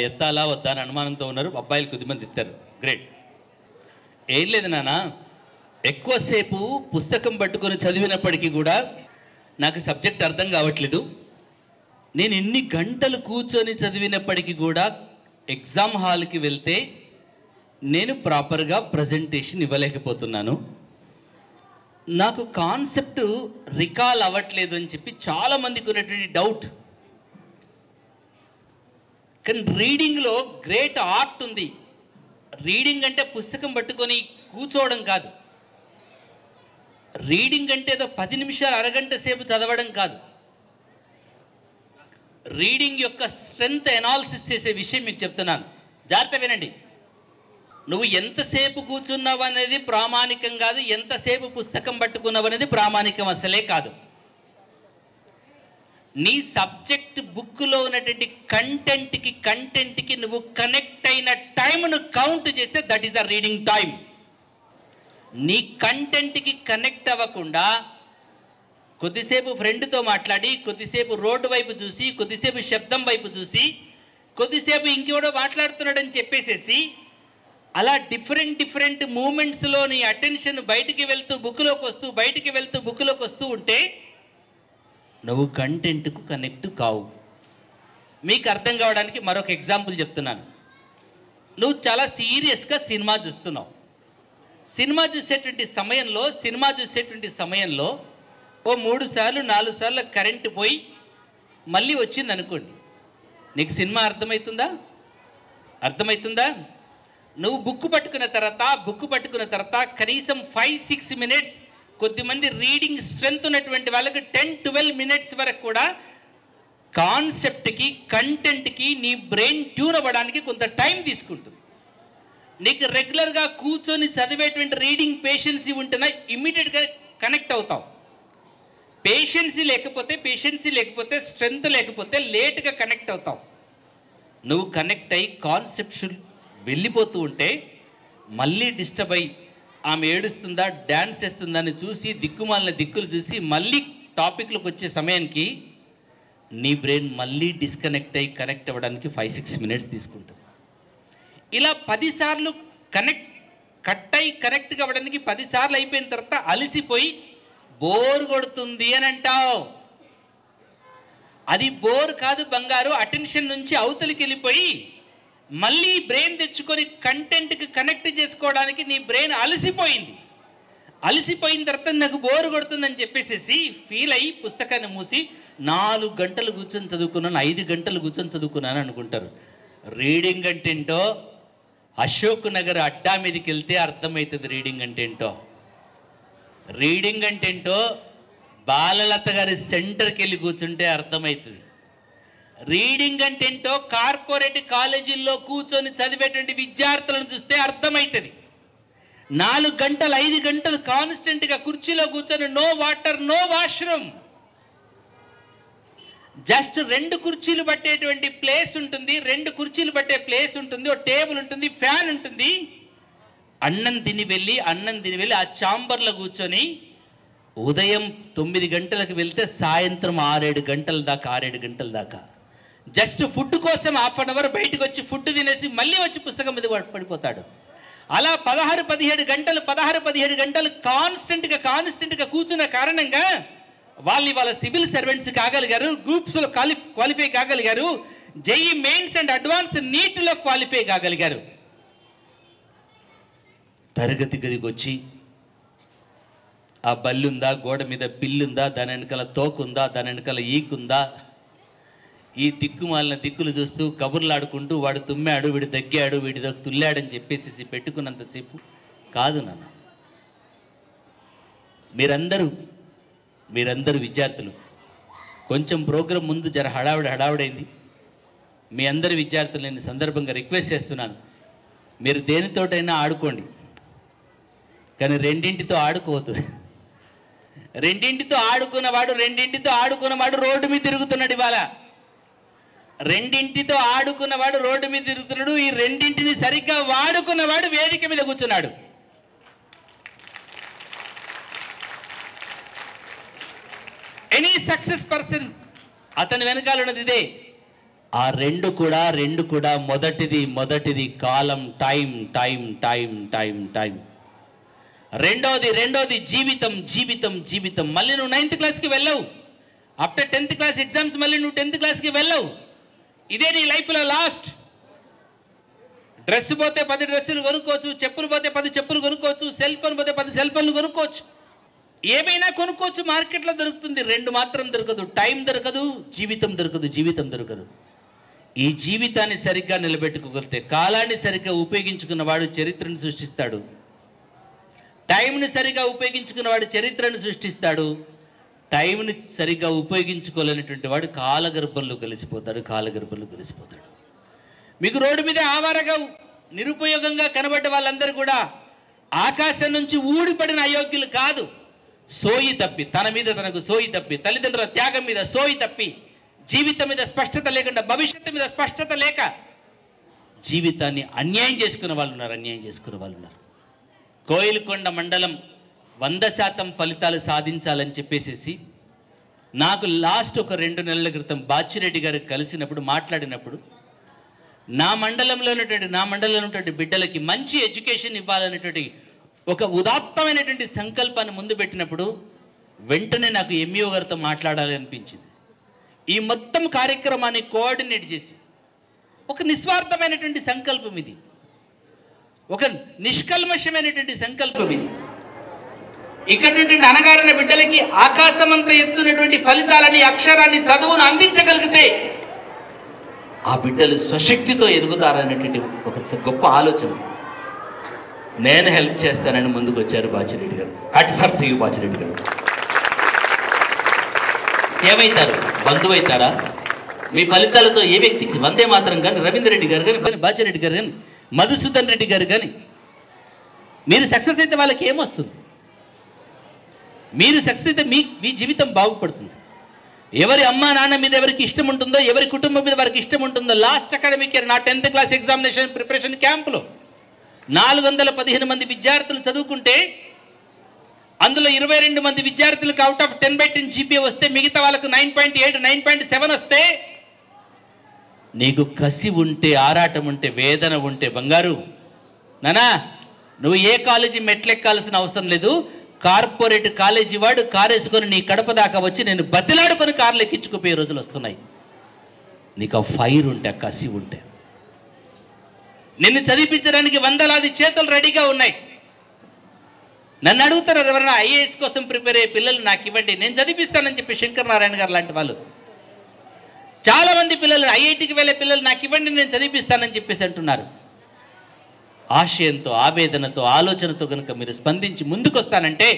ఎత్తాలా వద్దా అని అనుమానంతో ఉన్నారు. అబ్బాయిలు కొద్దిమంది ఎత్తారు, గ్రేట్. ఏం లేదు నాన్న, ఎక్కువసేపు పుస్తకం పట్టుకొని చదివినప్పటికీ కూడా నాకు సబ్జెక్ట్ అర్థం కావట్లేదు. నేను ఎన్ని గంటలు కూర్చొని చదివినప్పటికీ కూడా ఎగ్జామ్ హాల్కి వెళ్తే నేను ప్రాపర్గా ప్రజెంటేషన్ ఇవ్వలేకపోతున్నాను. నాకు కాన్సెప్ట్ రికాల్ అవ్వట్లేదు అని చెప్పి చాలామందికి ఉన్నటువంటి డౌట్. కానీ రీడింగ్లో గ్రేట్ ఆర్ట్ ఉంది. రీడింగ్ అంటే పుస్తకం పట్టుకొని కూర్చోవడం కాదు. రీడింగ్ అంటే ఏదో 10 నిమిషాలు, అరగంట సేపు చదవడం కాదు. రీడింగ్ యొక్క స్ట్రెంగ్త్ అనాలిసిస్ చేసే విషయం మీకు చెప్తున్నాను, జాగ్రత్త వినండి. నువ్వు ఎంతసేపు కూర్చున్నావు అనేది ప్రామాణికం కాదు, ఎంతసేపు పుస్తకం పట్టుకున్నావు అనేది ప్రామాణికం అసలే కాదు. నీ సబ్జెక్ట్ బుక్లో ఉన్నటువంటి కంటెంట్కి నువ్వు కనెక్ట్ అయిన టైంను కౌంట్ చేస్తే that is the reading time. నీ కంటెంట్కి కనెక్ట్ అవ్వకుండా కొద్దిసేపు ఫ్రెండ్తో మాట్లాడి, కొద్దిసేపు రోడ్డు వైపు చూసి, కొద్దిసేపు శబ్దం వైపు చూసి, కొద్దిసేపు ఇంకెవడో మాట్లాడుతున్నాడని చెప్పేసేసి అలా డిఫరెంట్ మూమెంట్స్లో నీ అటెన్షన్ బయటికి వెళ్తూ బుక్లోకి వస్తూ ఉంటే నువ్వు కంటెంట్కు కనెక్ట్ కావు. మీకు అర్థం కావడానికి మరొక ఎగ్జాంపుల్ చెప్తున్నాను. నువ్వు చాలా సీరియస్గా సినిమా చూస్తున్నావు. సినిమా చూసేటువంటి సమయంలో ఓ 3 సార్లు 4 సార్లు కరెంటు పోయి మళ్ళీ వచ్చింది అనుకోండి, నీకు సినిమా అర్థమవుతుందా? నువ్వు బుక్ పట్టుకున్న తర్వాత కనీసం 5-6 మినిట్స్, కొద్దిమంది రీడింగ్ స్ట్రెంత్ ఉన్నటువంటి వాళ్ళకి 10-12 మినిట్స్ వరకు కూడా కాన్సెప్ట్కి, కంటెంట్కి నీ బ్రెయిన్ ట్యూన్ అవ్వడానికి కొంత టైం తీసుకుంటుంది. నీకు రెగ్యులర్గా కూర్చొని చదివేటువంటి రీడింగ్ పేషెన్సీ ఉంటేనే ఇమ్మీడియట్గా కనెక్ట్ అవుతావు. పేషెన్సీ లేకపోతే స్ట్రెంత్ లేకపోతే లేట్గా కనెక్ట్ అవుతావు. నువ్వు కనెక్ట్ అయ్యి కాన్సెప్షన్ వెళ్ళిపోతూ ఉంటే మళ్ళీ డిస్టర్బ్ అయ్యి ఆమె ఏడుస్తుందా, డ్యాన్స్ చేస్తుందా అని చూసి దిక్కుమాలిన దిక్కులు చూసి మళ్ళీ టాపిక్లోకి వచ్చే సమయానికి నీ బ్రెయిన్ మళ్ళీ డిస్కనెక్ట్ అయ్యి కనెక్ట్ అవ్వడానికి 5-6 మినిట్స్ తీసుకుంటుంది. ఇలా 10 సార్లు కనెక్ట్గా అవ్వడానికి 10 సార్లు అయిపోయిన తర్వాత అలసిపోయి బోర్ కొడుతుంది అని అంటావు. అది బోర్ కాదు బంగారు, అటెన్షన్ నుంచి అవతలికి వెళ్ళిపోయి మళ్ళీ బ్రెయిన్ తెచ్చుకొని కంటెంట్కి కనెక్ట్ చేసుకోవడానికి నీ బ్రెయిన్ అలసిపోయిన తర్వాత నాకు బోర్ కొడుతుందని చెప్పేసి ఫీల్ అయ్యి పుస్తకాన్ని మూసి 4 గంటలు కూర్చొని చదువుకున్నాను, 5 గంటలు కూర్చొని చదువుకున్నాను అనుకుంటారు. రీడింగ్ అంటే ఏంటో అశోక్ నగర్ అడ్డా మీదకి వెళ్తే అర్థమవుతుంది. రీడింగ్ అంటే ఏంటో బాలలత గారి సెంటర్కి వెళ్ళి కూర్చుంటే అర్థమవుతుంది. రీడింగ్ అంటే ఏంటో కార్పొరేట్ కాలేజీల్లో కూర్చొని చదివేటువంటి విద్యార్థులను చూస్తే అర్థమవుతుంది. 4 గంటలు 5 గంటలు కాన్స్టెంట్గా కుర్చీలో కూర్చొని no water, no washroom, just 2 కుర్చీలు పట్టేటువంటి ప్లేస్ ఉంటుంది, 2 కుర్చీలు పట్టే ప్లేస్ ఉంటుంది, ఒక టేబుల్ ఉంటుంది, ఫ్యాన్ ఉంటుంది. అన్నం తిని వెళ్ళి ఆ ఛాంబర్లో కూర్చొని ఉదయం 9 గంటలకు వెళ్తే సాయంత్రం 6-7 గంటల దాకా జస్ట్ ఫుడ్ కోసం ½ అన్ అవర్ బయటకు వచ్చి ఫుడ్ తినేసి మళ్ళీ వచ్చి పుస్తకం మీద పడిపోతాడు. అలా 16-17 గంటలు కాన్స్టెంట్గా కూర్చున్న కారణంగా వాళ్ళ సివిల్ సర్వెంట్స్ కాగలిగారు, గ్రూప్స్లో క్వాలిఫై కాగలిగారు, జేఈ మెయిన్స్ అండ్ అడ్వాన్స్ నీట్లో క్వాలిఫై కాగలిగారు. తరగతి గదికి వచ్చి ఆ బల్లుందా, గోడ మీద పిల్లుందా, దాని వెనకాల తోకుందా, దాని వెనకాల ఈకుందా, ఈ దిక్కుమాలిన దిక్కులు చూస్తూ కబుర్లాడుకుంటూ వాడు తుమ్మాడు, వీడు దగ్గాడు, వీడి తుల్లాడని చెప్పేసి పెట్టుకున్నంతసేపు కాదు నాన్న. మీరందరూ విద్యార్థులు కొంచెం ప్రోగ్రాం ముందు జర హడావుడైంది. మీ అందరి విద్యార్థులు నేను సందర్భంగా రిక్వెస్ట్ చేస్తున్నాను, మీరు దేనితోటైనా ఆడుకోండి, కానీ రెండింటితో ఆడుకోవద్దు. రెండింటితో ఆడుకున్నవాడు రోడ్డు మీద తిరుగుతున్నాడు. ఇవాళ రెండింటితో ఆడుకున్నవాడు రోడ్డు మీద తిరుగుతున్నాడు. ఈ రెండింటిని సరిగ్గా వాడుకున్నవాడు వేదిక మీద కూర్చున్నాడు. ఎనీ సక్సెస్ పర్సన్ అతని వెనకాల ఉన్నది ఇదే. ఆ రెండు కూడా మొదటిది కాలం, టైం. రెండోది జీవితం. మళ్ళీ నువ్వు 9th క్లాస్కి వెళ్ళవు. ఆఫ్టర్ 10th క్లాస్ ఎగ్జామ్స్ మళ్ళీ నువ్వు 10th క్లాస్కి వెళ్ళవు. ఇదే నీ లైఫ్లో లాస్ట్. డ్రెస్ పోతే 10 డ్రెస్సులు కొనుక్కోవచ్చు, చెప్పులు పోతే 10 చెప్పులు కొనుక్కోవచ్చు, సెల్ ఫోన్ పోతే 10 సెల్ ఫోన్లు కొనుక్కోవచ్చు, ఏమైనా కొనుక్కోవచ్చు, మార్కెట్లో దొరుకుతుంది. 2 మాత్రం దొరకదు, టైం దొరకదు, జీవితం దొరకదు. ఈ జీవితాన్ని సరిగ్గా నిలబెట్టుకోగలిగితే, కాలాన్ని సరిగ్గా ఉపయోగించుకున్నవాడు చరిత్రను సృష్టిస్తాడు. టైంని సరిగ్గా ఉపయోగించుకున్నవాడు చరిత్రను సృష్టిస్తాడు. టైంని సరిగ్గా ఉపయోగించుకోలేనటువంటి వాడు కాలగర్భంలో కలిసిపోతాడు. మీకు రోడ్డు మీద ఆవారగా నిరుపయోగంగా కనబడ్డ వాళ్ళందరూ కూడా ఆకాశం నుంచి ఊడిపడిన అయోగ్యులు కాదు. సోయి తప్పి, తన మీద తనకు సోయి తప్పి, తల్లిదండ్రుల త్యాగం మీద సోయి తప్పి, జీవితం మీద స్పష్టత లేకుండా, భవిష్యత్తు మీద స్పష్టత లేక జీవితాన్ని అన్యాయం చేసుకున్న వాళ్ళు ఉన్నారు. కోయిలకొండ మండలం 100% ఫలితాలు సాధించాలని చెప్పేసి నాకు లాస్ట్ ఒక 2 నెలల క్రితం బాచిరెడ్డి గారు కలిసినప్పుడు మాట్లాడినప్పుడు నా మండలంలో ఉన్నటువంటి బిడ్డలకి మంచి ఎడ్యుకేషన్ ఇవ్వాలనేటువంటి ఒక ఉదాత్తమైనటువంటి సంకల్పాన్ని ముందు పెట్టినప్పుడు వెంటనే నాకు ఎంఈఓ గారితో మాట్లాడాలి అనిపించింది. ఈ మొత్తం కార్యక్రమాన్ని కోఆర్డినేట్ చేసి ఒక నిస్వార్థమైనటువంటి సంకల్పం ఇది, ఒక నిష్కల్మషమైనటువంటి సంకల్పం ఇది. ఇక్కడ అనగారిన బిడ్డలకి ఆకాశమంత ఎత్తునటువంటి ఫలితాలని, అక్షరాన్ని, చదువును అందించగలిగితే ఆ బిడ్డలు స్వశక్తితో ఎదుగుతారనేటువంటి ఒక గొప్ప ఆలోచన. నేను హెల్ప్ చేస్తానని ముందుకు వచ్చారు బాచిరెడ్డి గారు. హ్యాట్సప్ టు యు బాచిరెడ్డి గారు. ఏమవుతారు? బంధువు అవుతారా? మీ ఫలితాలతో ఏ వ్యక్తికి వందే మాతరం కానీ, రవీంద్ర రెడ్డి గారు కానీ, బాచిరెడ్డి గారు కానీ, మధుసూదన్ రెడ్డి గారు కానీ మీరు సక్సెస్ అయితే వాళ్ళకి ఏమొస్తుంది? మీరు సక్సెస్ అయితే మీ జీవితం బాగుపడుతుంది. ఎవరి అమ్మా నాన్న మీద ఎవరికి ఇష్టం ఉంటుందో, ఎవరి కుటుంబం మీద వారికి ఇష్టం ఉంటుందో. లాస్ట్ అకాడమిక్ ఇయర్ నా 10th క్లాస్ ఎగ్జామినేషన్ ప్రిపరేషన్ క్యాంపులో 415 మంది విద్యార్థులు చదువుకుంటే అందులో 22 మంది విద్యార్థులకు అవుట్ ఆఫ్ 10/10 జీపీఏ వస్తే మిగతా వాళ్ళకు 9.8, 9.7 వస్తే నీకు కసి ఉంటే, ఆరాటం ఉంటే, వేదన ఉంటే, బంగారు నానా నువ్వు ఏ కాలేజీ మెట్లెక్కాల్సిన అవసరం లేదు. కార్పొరేట్ కాలేజీ వాడు కారు వేసుకొని నీ కడప దాకా వచ్చి నేను బతిలాడుకొని కార్లు ఎక్కించుకుపోయే రోజులు వస్తున్నాయి. నీకు ఆ ఫైర్ ఉంటే, ఆ కసి ఉంటే, నిన్ను చదివించడానికి వందలాది చేతులు రెడీగా ఉన్నాయి. నన్ను అడుగుతారు ఎవరైనా ఐఏఎస్ కోసం ప్రిపేర్ అయ్యే పిల్లలు నాకు ఇవ్వండి, నేను చదివిస్తానని చెప్పి శంకర్ నారాయణ గారు లాంటి వాళ్ళు చాలామంది పిల్లలు, ఐఐటికి వెళ్ళే పిల్లలు నాకు ఇవ్వండి నేను చదివిస్తానని చెప్పేసి అంటున్నారు. ఆశయంతో, ఆవేదనతో, ఆలోచనతో కనుక మీరు స్పందించి ముందుకు వస్తానంటే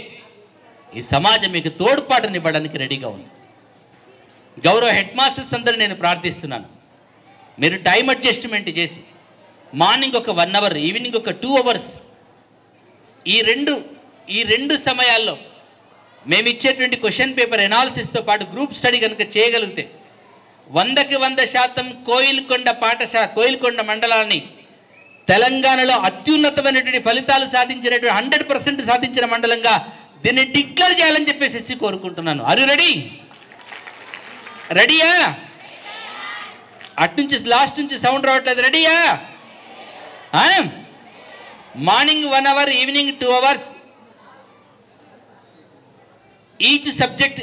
ఈ సమాజం మీకు తోడ్పాటునివ్వడానికి రెడీగా ఉంది. గౌరవ హెడ్ మాస్టర్స్ అందరూ నేను ప్రార్థిస్తున్నాను, మీరు టైం అడ్జస్ట్మెంట్ చేసి మార్నింగ్ ఒక 1 అవర్, ఈవినింగ్ ఒక 2 అవర్స్, ఈ రెండు సమయాల్లో మేము ఇచ్చేటువంటి క్వశ్చన్ పేపర్ ఎనాలిసిస్తో పాటు గ్రూప్ స్టడీ కనుక చేయగలిగితే 100కి 100% కోయిలకొండ మండలాన్ని తెలంగాణలో అత్యున్నతమైనటువంటి ఫలితాలు సాధించినటువంటి 100% సాధించిన మండలంగా దీన్ని డిక్లేర్ చేయాలని చెప్పేసి కోరుకుంటున్నాను. Are you ready? రెడీయా? అట్నుంచి లాస్ట్ నుంచి సౌండ్ రావట్లేదు. రెడీయా? Morning 1 hour, evening 2 hours, each subject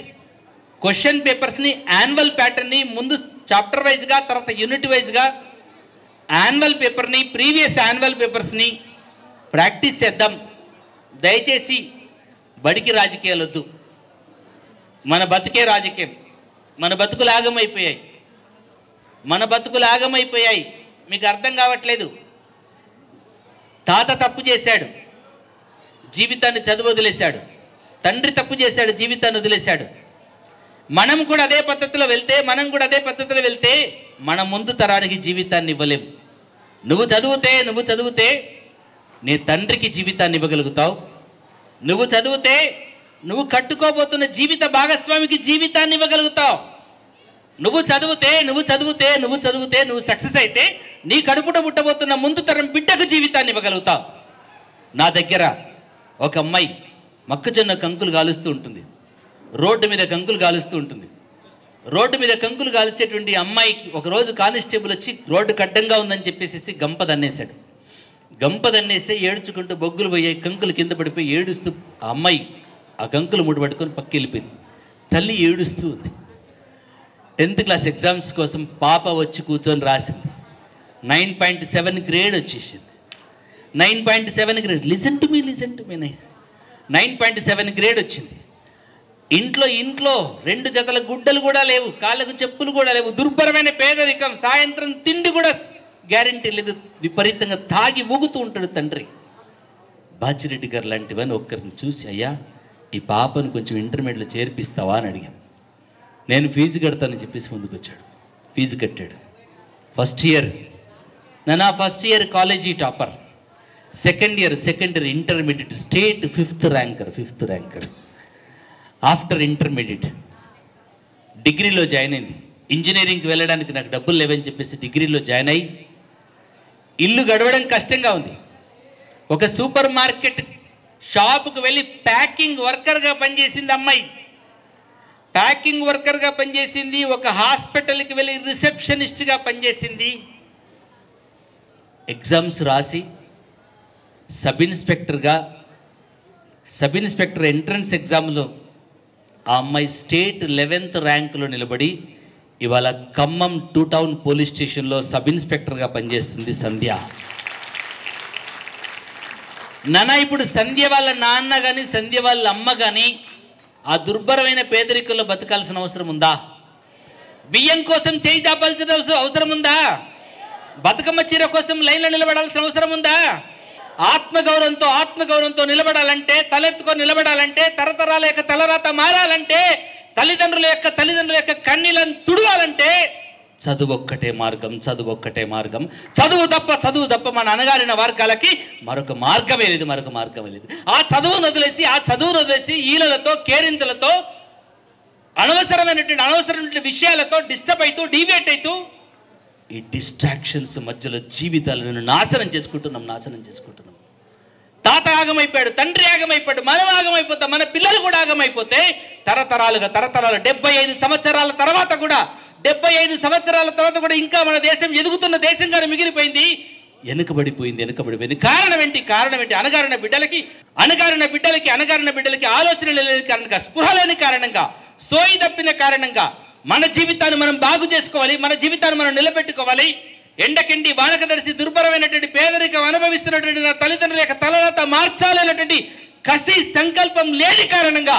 question పేపర్స్ని, యాన్యువల్ ప్యాటర్న్ని ముందు చాప్టర్ వైజ్గా, తర్వాత యూనిట్ వైజ్గా యాన్యువల్ పేపర్ని, ప్రీవియస్ యాన్యువల్ పేపర్స్ని ప్రాక్టీస్ చేద్దాం. దయచేసి బడికి రాజకీయాలు వద్దు. మన బతుకే రాజకీయం. మన బతుకులు ఆగమైపోయాయి. మీకు అర్థం కావట్లేదు. తాత తప్పు చేశాడు, జీవితాన్ని చదువు వదిలేశాడు. తండ్రి తప్పు చేశాడు, జీవితాన్ని వదిలేశాడు. మనం కూడా అదే పద్ధతిలో వెళ్తే మన ముందు తరానికి జీవితాన్ని ఇవ్వలేము. నువ్వు చదివితే నీ తండ్రికి జీవితాన్ని ఇవ్వగలుగుతావు. నువ్వు చదివితే నువ్వు కట్టుకోబోతున్న జీవిత భాగస్వామికి జీవితాన్ని ఇవ్వగలుగుతావు. నువ్వు చదివితే నువ్వు సక్సెస్ అయితే నీ కడుపుట పుట్టబోతున్న ముందు తరం బిడ్డకు జీవితాన్ని ఇవ్వగలుగుతావు. నా దగ్గర ఒక అమ్మాయి మొక్కజొన్న కంకులు కాలుస్తూ ఉంటుంది, రోడ్డు మీద కంకులు కాల్చేటువంటి అమ్మాయికి ఒకరోజు కానిస్టేబుల్ వచ్చి రోడ్డు కడ్డంగా ఉందని చెప్పేసి గంప దన్నేస్తే ఏడ్చుకుంటూ బొగ్గులు పోయాయి, కంకులు కింద పడిపోయి ఏడుస్తూ ఆ అమ్మాయి ఆ కంకులు ముడి పట్టుకొని పక్కకి వెళ్ళిపోయింది. తల్లి ఏడుస్తూ ఉంది. 10th క్లాస్ ఎగ్జామ్స్ కోసం పాప వచ్చి కూర్చొని రాసింది. 9.7 గ్రేడ్ వచ్చేసింది. 9.7 grade. Listen to me 9.7 grade వచ్చింది. ఇంట్లో 2 జతల గుడ్డలు కూడా లేవు, కాళ్ళకు చెప్పులు కూడా లేవు, దుర్భరమైన పేదరికం, సాయంత్రం తిండి కూడా గ్యారంటీ లేదు, విపరీతంగా తాగి ఊగుతూ ఉంటాడు తండ్రి. బాచిరెడ్డి గారు లాంటివని ఒక్కరిని చూసి, అయ్యా ఈ పాపను కొంచెం ఇంటర్మీడియట్లో చేర్పిస్తావా అని అడిగాను. నేను ఫీజు కడతానని చెప్పేసి ముందుకు వచ్చాడు. ఫీజు కట్టాడు. First year college topper, second year intermediate state 5th ranker. After intermediate డిగ్రీలో జాయిన్ అయింది. ఇంజనీరింగ్కి వెళ్ళడానికి నాకు డబ్బులు లేవని చెప్పేసి డిగ్రీలో జాయిన్ అయ్యి ఇల్లు గడవడం కష్టంగా ఉంది. ఒక సూపర్ మార్కెట్ షాపుకు వెళ్ళి ప్యాకింగ్ వర్కర్గా పనిచేసింది అమ్మాయి. ప్యాకింగ్ వర్కర్గా పనిచేసింది. ఒక హాస్పిటల్కి వెళ్ళి రిసెప్షనిస్ట్గా పనిచేసింది. ఎగ్జామ్స్ రాసి సబ్ ఇన్స్పెక్టర్ ఎంట్రన్స్ ఎగ్జామ్లో ఆ అమ్మాయి స్టేట్ 11th ర్యాంకులో నిలబడి ఇవాళ ఖమ్మం 2 టౌన్ పోలీస్ స్టేషన్లో సబ్ ఇన్స్పెక్టర్గా పనిచేస్తుంది సంధ్య. నాన్న, ఇప్పుడు సంధ్య వాళ్ళ నాన్న కానీ సంధ్య వాళ్ళ అమ్మ కానీ ఆ దుర్భరమైన పేదరికంలో బతకాల్సిన అవసరం ఉందా? బియ్యం కోసం చేయి చాపాల్సిన అవసరం ఉందా? బతుకమ్మ చీర కోసం లైన్లో నిలబడాల్సిన అవసరం ఉందా? ఆత్మగౌరవంతో నిలబడాలంటే, తలెత్తుకొని నిలబడాలంటే, తరతరాల యొక్క తలరాత మారాలంటే, తల్లిదండ్రుల యొక్క కన్నీలను తుడవాలంటే చదువు ఒక్కటే మార్గం. చదువు తప్ప మన అనగారిన వర్గాలకి మరొక మార్గమే లేదు. ఆ చదువును వదిలేసి ఈలలతో, కేరింతలతో, అనవసరమైన విషయాలతో డిస్టర్బ్ అవుతూ, డీవియేట్ అవుతూ, ఈ డిస్ట్రాక్షన్స్ మధ్యలో జీవితాలను నాశనం చేసుకుంటున్నాం. తాత ఆగమైపోయాడు, తండ్రి ఆగమైపోయాడు, మనం ఆగమైపోతాం, మన పిల్లలు కూడా ఆగమైపోతే తరతరాలు 75 సంవత్సరాల తర్వాత కూడా ఇంకా మన దేశం ఎదుగుతున్న దేశంగానే మిగిలిపోయింది. వెనుకబడిపోయింది. కారణం ఏంటి? అనగారిన బిడ్డలకి ఆలోచన లేని కారణంగా, స్పృహ లేని కారణంగా, సోయి తప్పిన కారణంగా మన జీవితాన్ని మనం బాగు చేసుకోవాలి, మన జీవితాన్ని మనం నిలబెట్టుకోవాలి. ఎండకెండి వానకదర్శి దుర్భరమైనటువంటి పేదరికం అనుభవిస్తున్నటువంటి నా తల్లిదండ్రుల యొక్క తలరాత మార్చాలనేటువంటి కసి సంకల్పం లేని కారణంగా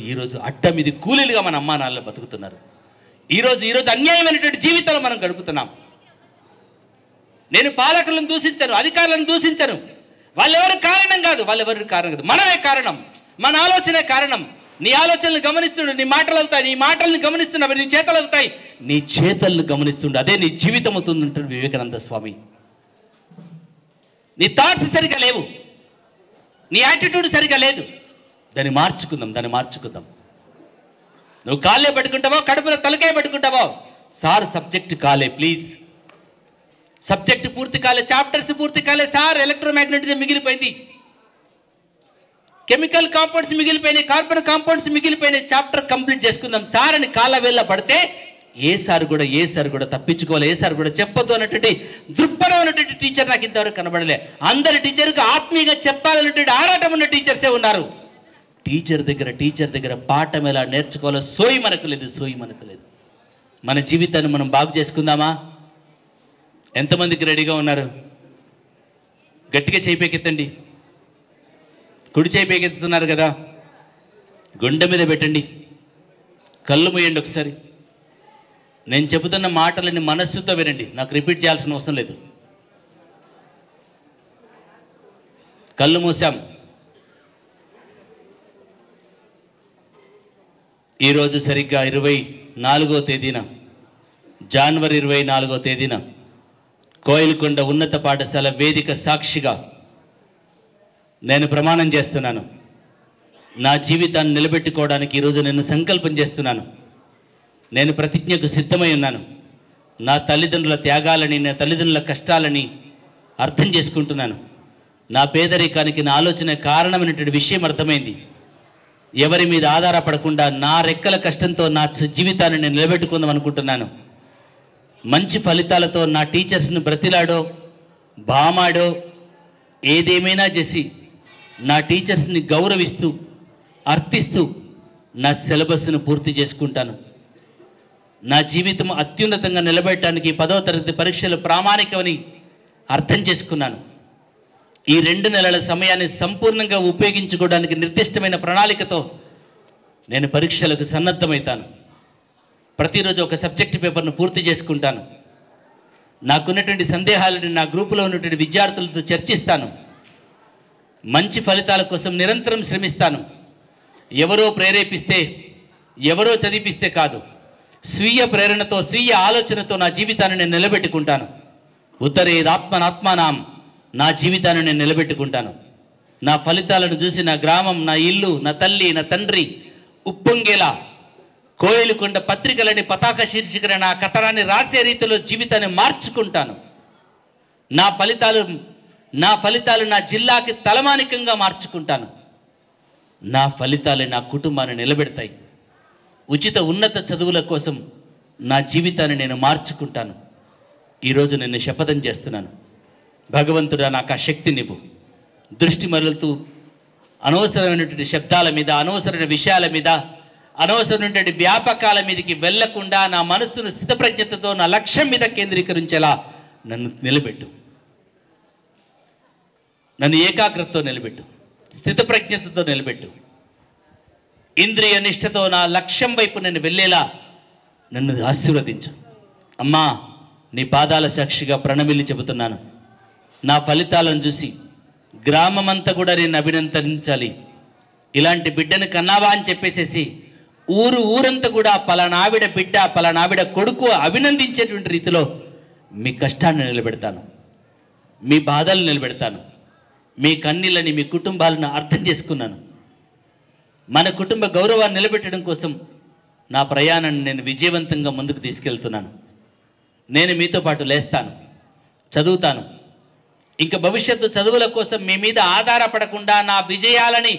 ఈరోజు అడ్డ మీది కూలీలుగా మన అమ్మా నాన్నలు బతుకుతున్నారు. ఈరోజు అన్యాయమైనటువంటి జీవితంలో మనం గడుపుతున్నాం. నేను పాలకులను దూషించను, అధికారులను దూషించను. వాళ్ళెవరు కారణం కాదు. మనమే కారణం. మన ఆలోచనే కారణం. నీ ఆలోచనలు గమనిస్తుండు, నీ మాటలు అవుతాయి. నీ మాటలను గమనిస్తున్నవి నీ చేతలు అవుతాయి. నీ చేతలను గమనిస్తుండు, అదే నీ జీవితం అవుతుంది అంటాడు వివేకానంద స్వామి. నీ థాట్స్ సరిగా లేవు, నీ యాటిట్యూడ్ సరిగా లేదు. దాన్ని మార్చుకుందాం. నువ్వు కాళ్ళే పట్టుకుంటావో, కడుపులో తలకాయ పట్టుకుంటావో, సార్ సబ్జెక్ట్ కాలే, ప్లీజ్. సబ్జెక్ట్ పూర్తి కాలే, చాప్టర్స్ పూర్తి కాలే సార్. ఎలక్ట్రోమాగ్నెటిజం మిగిలిపోయింది, కెమికల్ కాంపౌండ్స్ మిగిలిపోయినాయి, కార్బన్ కాంపౌండ్స్ మిగిలిపోయినాయి. చాప్టర్ కంప్లీట్ చేసుకుందాం సార్ అని కాళ్ళ వేళ్ళ పడితే ఏ సార్ కూడా తప్పించుకోవాలి, ఏ సార్ కూడా చెప్పొద్దు అన్నటువంటి దృక్పథమైనటువంటి టీచర్ నాకు ఇంతవరకు కనబడలే. అందరి టీచర్కి ఆత్మీయంగా చెప్పాలన్నటువంటి ఆరాటం ఉన్న టీచర్సే ఉన్నారు. టీచర్ దగ్గర పాఠం ఎలా నేర్చుకోవాలో సోయి మనకు లేదు. మన జీవితాన్ని మనం బాగు చేసుకుందామా? ఎంతమందికి రెడీగా ఉన్నారు? గట్టిగా చేయిపెక్కెత్తండి. కుడి చేయిపెక్కెత్తుతున్నారు కదా, గుండె మీద పెట్టండి, కళ్ళు మూయండి ఒకసారి. నేను చెబుతున్న మాటలని మనస్సుతో వినండి, నాకు రిపీట్ చేయాల్సిన అవసరం లేదు. కళ్ళు మూసాం. ఈరోజు సరిగ్గా 24వ తేదీన, జనవరి 24వ తేదీన కోయిలకొండ ఉన్నత పాఠశాల వేదిక సాక్షిగా నేను ప్రమాణం చేస్తున్నాను. నా జీవితాన్ని నిలబెట్టుకోవడానికి ఈరోజు నేను సంకల్పం చేస్తున్నాను. నేను ప్రతిజ్ఞకు సిద్ధమై ఉన్నాను. నా తల్లిదండ్రుల త్యాగాలని, నా తల్లిదండ్రుల కష్టాలని అర్థం చేసుకుంటున్నాను. నా పేదరికానికి నా ఆలోచన కారణమైనటువంటి విషయం అర్థమైంది. ఎవరి మీద ఆధారపడకుండా నా రెక్కల కష్టంతో నా జీవితాన్ని నేను నిలబెట్టుకుందాం అనుకుంటున్నాను. మంచి ఫలితాలతో నా టీచర్స్ని బ్రతిలాడో, బామాడో, ఏదేమైనా చేసి నా టీచర్స్ని గౌరవిస్తూ, అర్థిస్తూ నా సిలబస్ను పూర్తి చేసుకుంటాను. నా జీవితం అత్యున్నతంగా నిలబెట్టడానికి 10వ తరగతి పరీక్షలు ప్రామాణికమని అర్థం చేసుకున్నాను. ఈ 2 నెలల సమయాన్ని సంపూర్ణంగా ఉపయోగించుకోవడానికి నిర్దిష్టమైన ప్రణాళికతో నేను పరీక్షలకు సన్నద్ధమవుతాను. ప్రతిరోజు ఒక సబ్జెక్ట్ పేపర్ను పూర్తి చేసుకుంటాను. నాకున్నటువంటి సందేహాలను నా గ్రూపులో ఉన్నటువంటి విద్యార్థులతో చర్చిస్తాను. మంచి ఫలితాల కోసం నిరంతరం శ్రమిస్తాను. ఎవరో ప్రేరేపిస్తే, ఎవరో చదివిపిస్తే కాదు, స్వీయ ప్రేరణతో, స్వీయ ఆలోచనతో నా జీవితాన్ని నేను నిలబెట్టుకుంటాను. ఉత్తరేదాత్మనాత్మానాం, నా జీవితాన్ని నేను నిలబెట్టుకుంటాను. నా ఫలితాలను చూసి నా గ్రామం, నా ఇల్లు, నా తల్లి, నా తండ్రి ఉప్పొంగేలా కోయిలకొండ పత్రికలని పతాక శీర్షికన నా కథనాన్ని రాసే రీతిలో జీవితాన్ని మార్చుకుంటాను. నా ఫలితాలు నా ఫలితాలు నా జిల్లాకి తలమానికంగా మార్చుకుంటాను. నా ఫలితాలు నా కుటుంబాన్ని నిలబెడతాయి. ఉచిత ఉన్నత చదువుల కోసం నా జీవితాన్ని నేను మార్చుకుంటాను. ఈరోజు నేను శపథం చేస్తున్నాను. భగవంతుడా, నాకు ఆ శక్తినివ్వు. దృష్టి మరలుతూ అనవసరమైనటువంటి శబ్దాల మీద, అనవసరమైన విషయాల మీద, అనవసరమైనటువంటి వ్యాపకాల మీదకి వెళ్లకుండా నా మనస్సును స్థితప్రజ్ఞతతో నా లక్ష్యం మీద కేంద్రీకరించేలా నన్ను నిలబెట్టు. నన్ను ఏకాగ్రతతో నిలబెట్టు, స్థితప్రజ్ఞతతో నిలబెట్టు. ఇంద్రియ నిష్ఠతో నా లక్ష్యం వైపు నేను వెళ్ళేలా నన్ను ఆశీర్వదించు. అమ్మా, నీ పాదాల సాక్షిగా ప్రణమిల్లి చెబుతున్నాను. నా ఫలితాలను చూసి గ్రామమంతా కూడా నేను అభినందించాలి. ఇలాంటి బిడ్డను కన్నావా అని చెప్పేసేసి ఊరంతా కూడా పలానావిడ బిడ్డ, పలానావిడ కొడుకు అభినందించేటువంటి రీతిలో మీ కష్టాన్ని నిలబెడతాను, మీ బాధలు నిలబెడతాను, మీ కన్నీళ్ళని, మీ కుటుంబాలను అర్థం చేసుకున్నాను. మన కుటుంబ గౌరవాన్ని నిలబెట్టడం కోసం నా ప్రయాణాన్ని నేను విజయవంతంగా ముందుకు తీసుకెళ్తున్నాను. నేను మీతో పాటు లేస్తాను, చదువుతాను. ఇంకా భవిష్యత్తు చదువుల కోసం మీ మీద ఆధారపడకుండా నా విజయాలని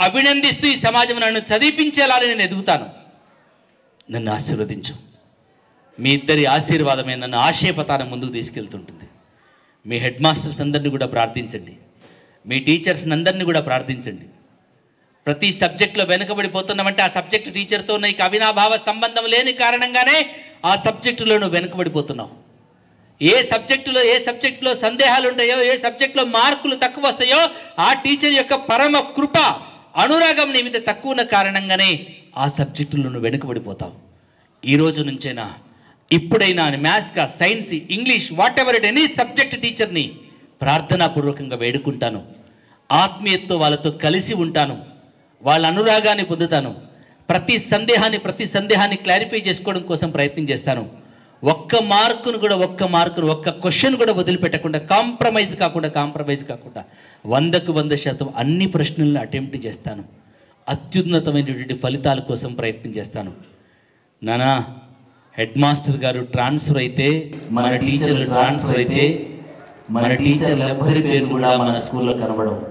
అభినందిస్తూ ఈ సమాజం నన్ను చదివించేలా నేను ఎదుగుతాను. నన్ను ఆశీర్వదించు. మీ ఇద్దరి ఆశీర్వాదమే నన్ను ఆశయపథాన్ని ముందుకు తీసుకెళ్తుంటుంది. మీ హెడ్ మాస్టర్స్ అందరినీ కూడా ప్రార్థించండి, మీ టీచర్స్ అందరినీ కూడా ప్రార్థించండి. ప్రతి సబ్జెక్టులో వెనుకబడిపోతున్నామంటే ఆ సబ్జెక్టు టీచర్తో నీకు అవినాభావ సంబంధం లేని కారణంగానే ఆ సబ్జెక్టులో నువ్వు వెనుకబడిపోతున్నావు. ఏ సబ్జెక్టులో సందేహాలు ఉంటాయో, ఏ సబ్జెక్టులో మార్కులు తక్కువ వస్తాయో ఆ టీచర్ యొక్క పరమ కృప, అనురాగం నీ మీద తక్కువ ఉన్న కారణంగానే ఆ సబ్జెక్టులో నువ్వు వెనుకబడిపోతావు. ఈ రోజు నుంచైనా, ఇప్పుడైనా మ్యాథ్స్గా, science, English, whatever it any subject టీచర్ని ప్రార్థనాపూర్వకంగా వేడుకుంటాను. ఆత్మీయతతో వాళ్ళతో కలిసి ఉంటాను, వాళ్ళ అనురాగాన్ని పొందుతాను. ప్రతి సందేహాన్ని క్లారిఫై చేసుకోవడం కోసం ప్రయత్నం చేస్తాను. ఒక్క క్వశ్చన్ కూడా వదిలిపెట్టకుండా, కాంప్రమైజ్ కాకుండా 100కు 100% అన్ని ప్రశ్నలను అటెంప్ట్ చేస్తాను. అత్యున్నతమైనటువంటి ఫలితాల కోసం ప్రయత్నం చేస్తాను. నానా, హెడ్ మాస్టర్ గారు ట్రాన్స్ఫర్ అయితే, మన టీచర్లు ట్రాన్స్ఫర్ అయితే, మన టీచర్లు ఎవరి పేరు కూడా మన స్కూల్లో కనబడవు.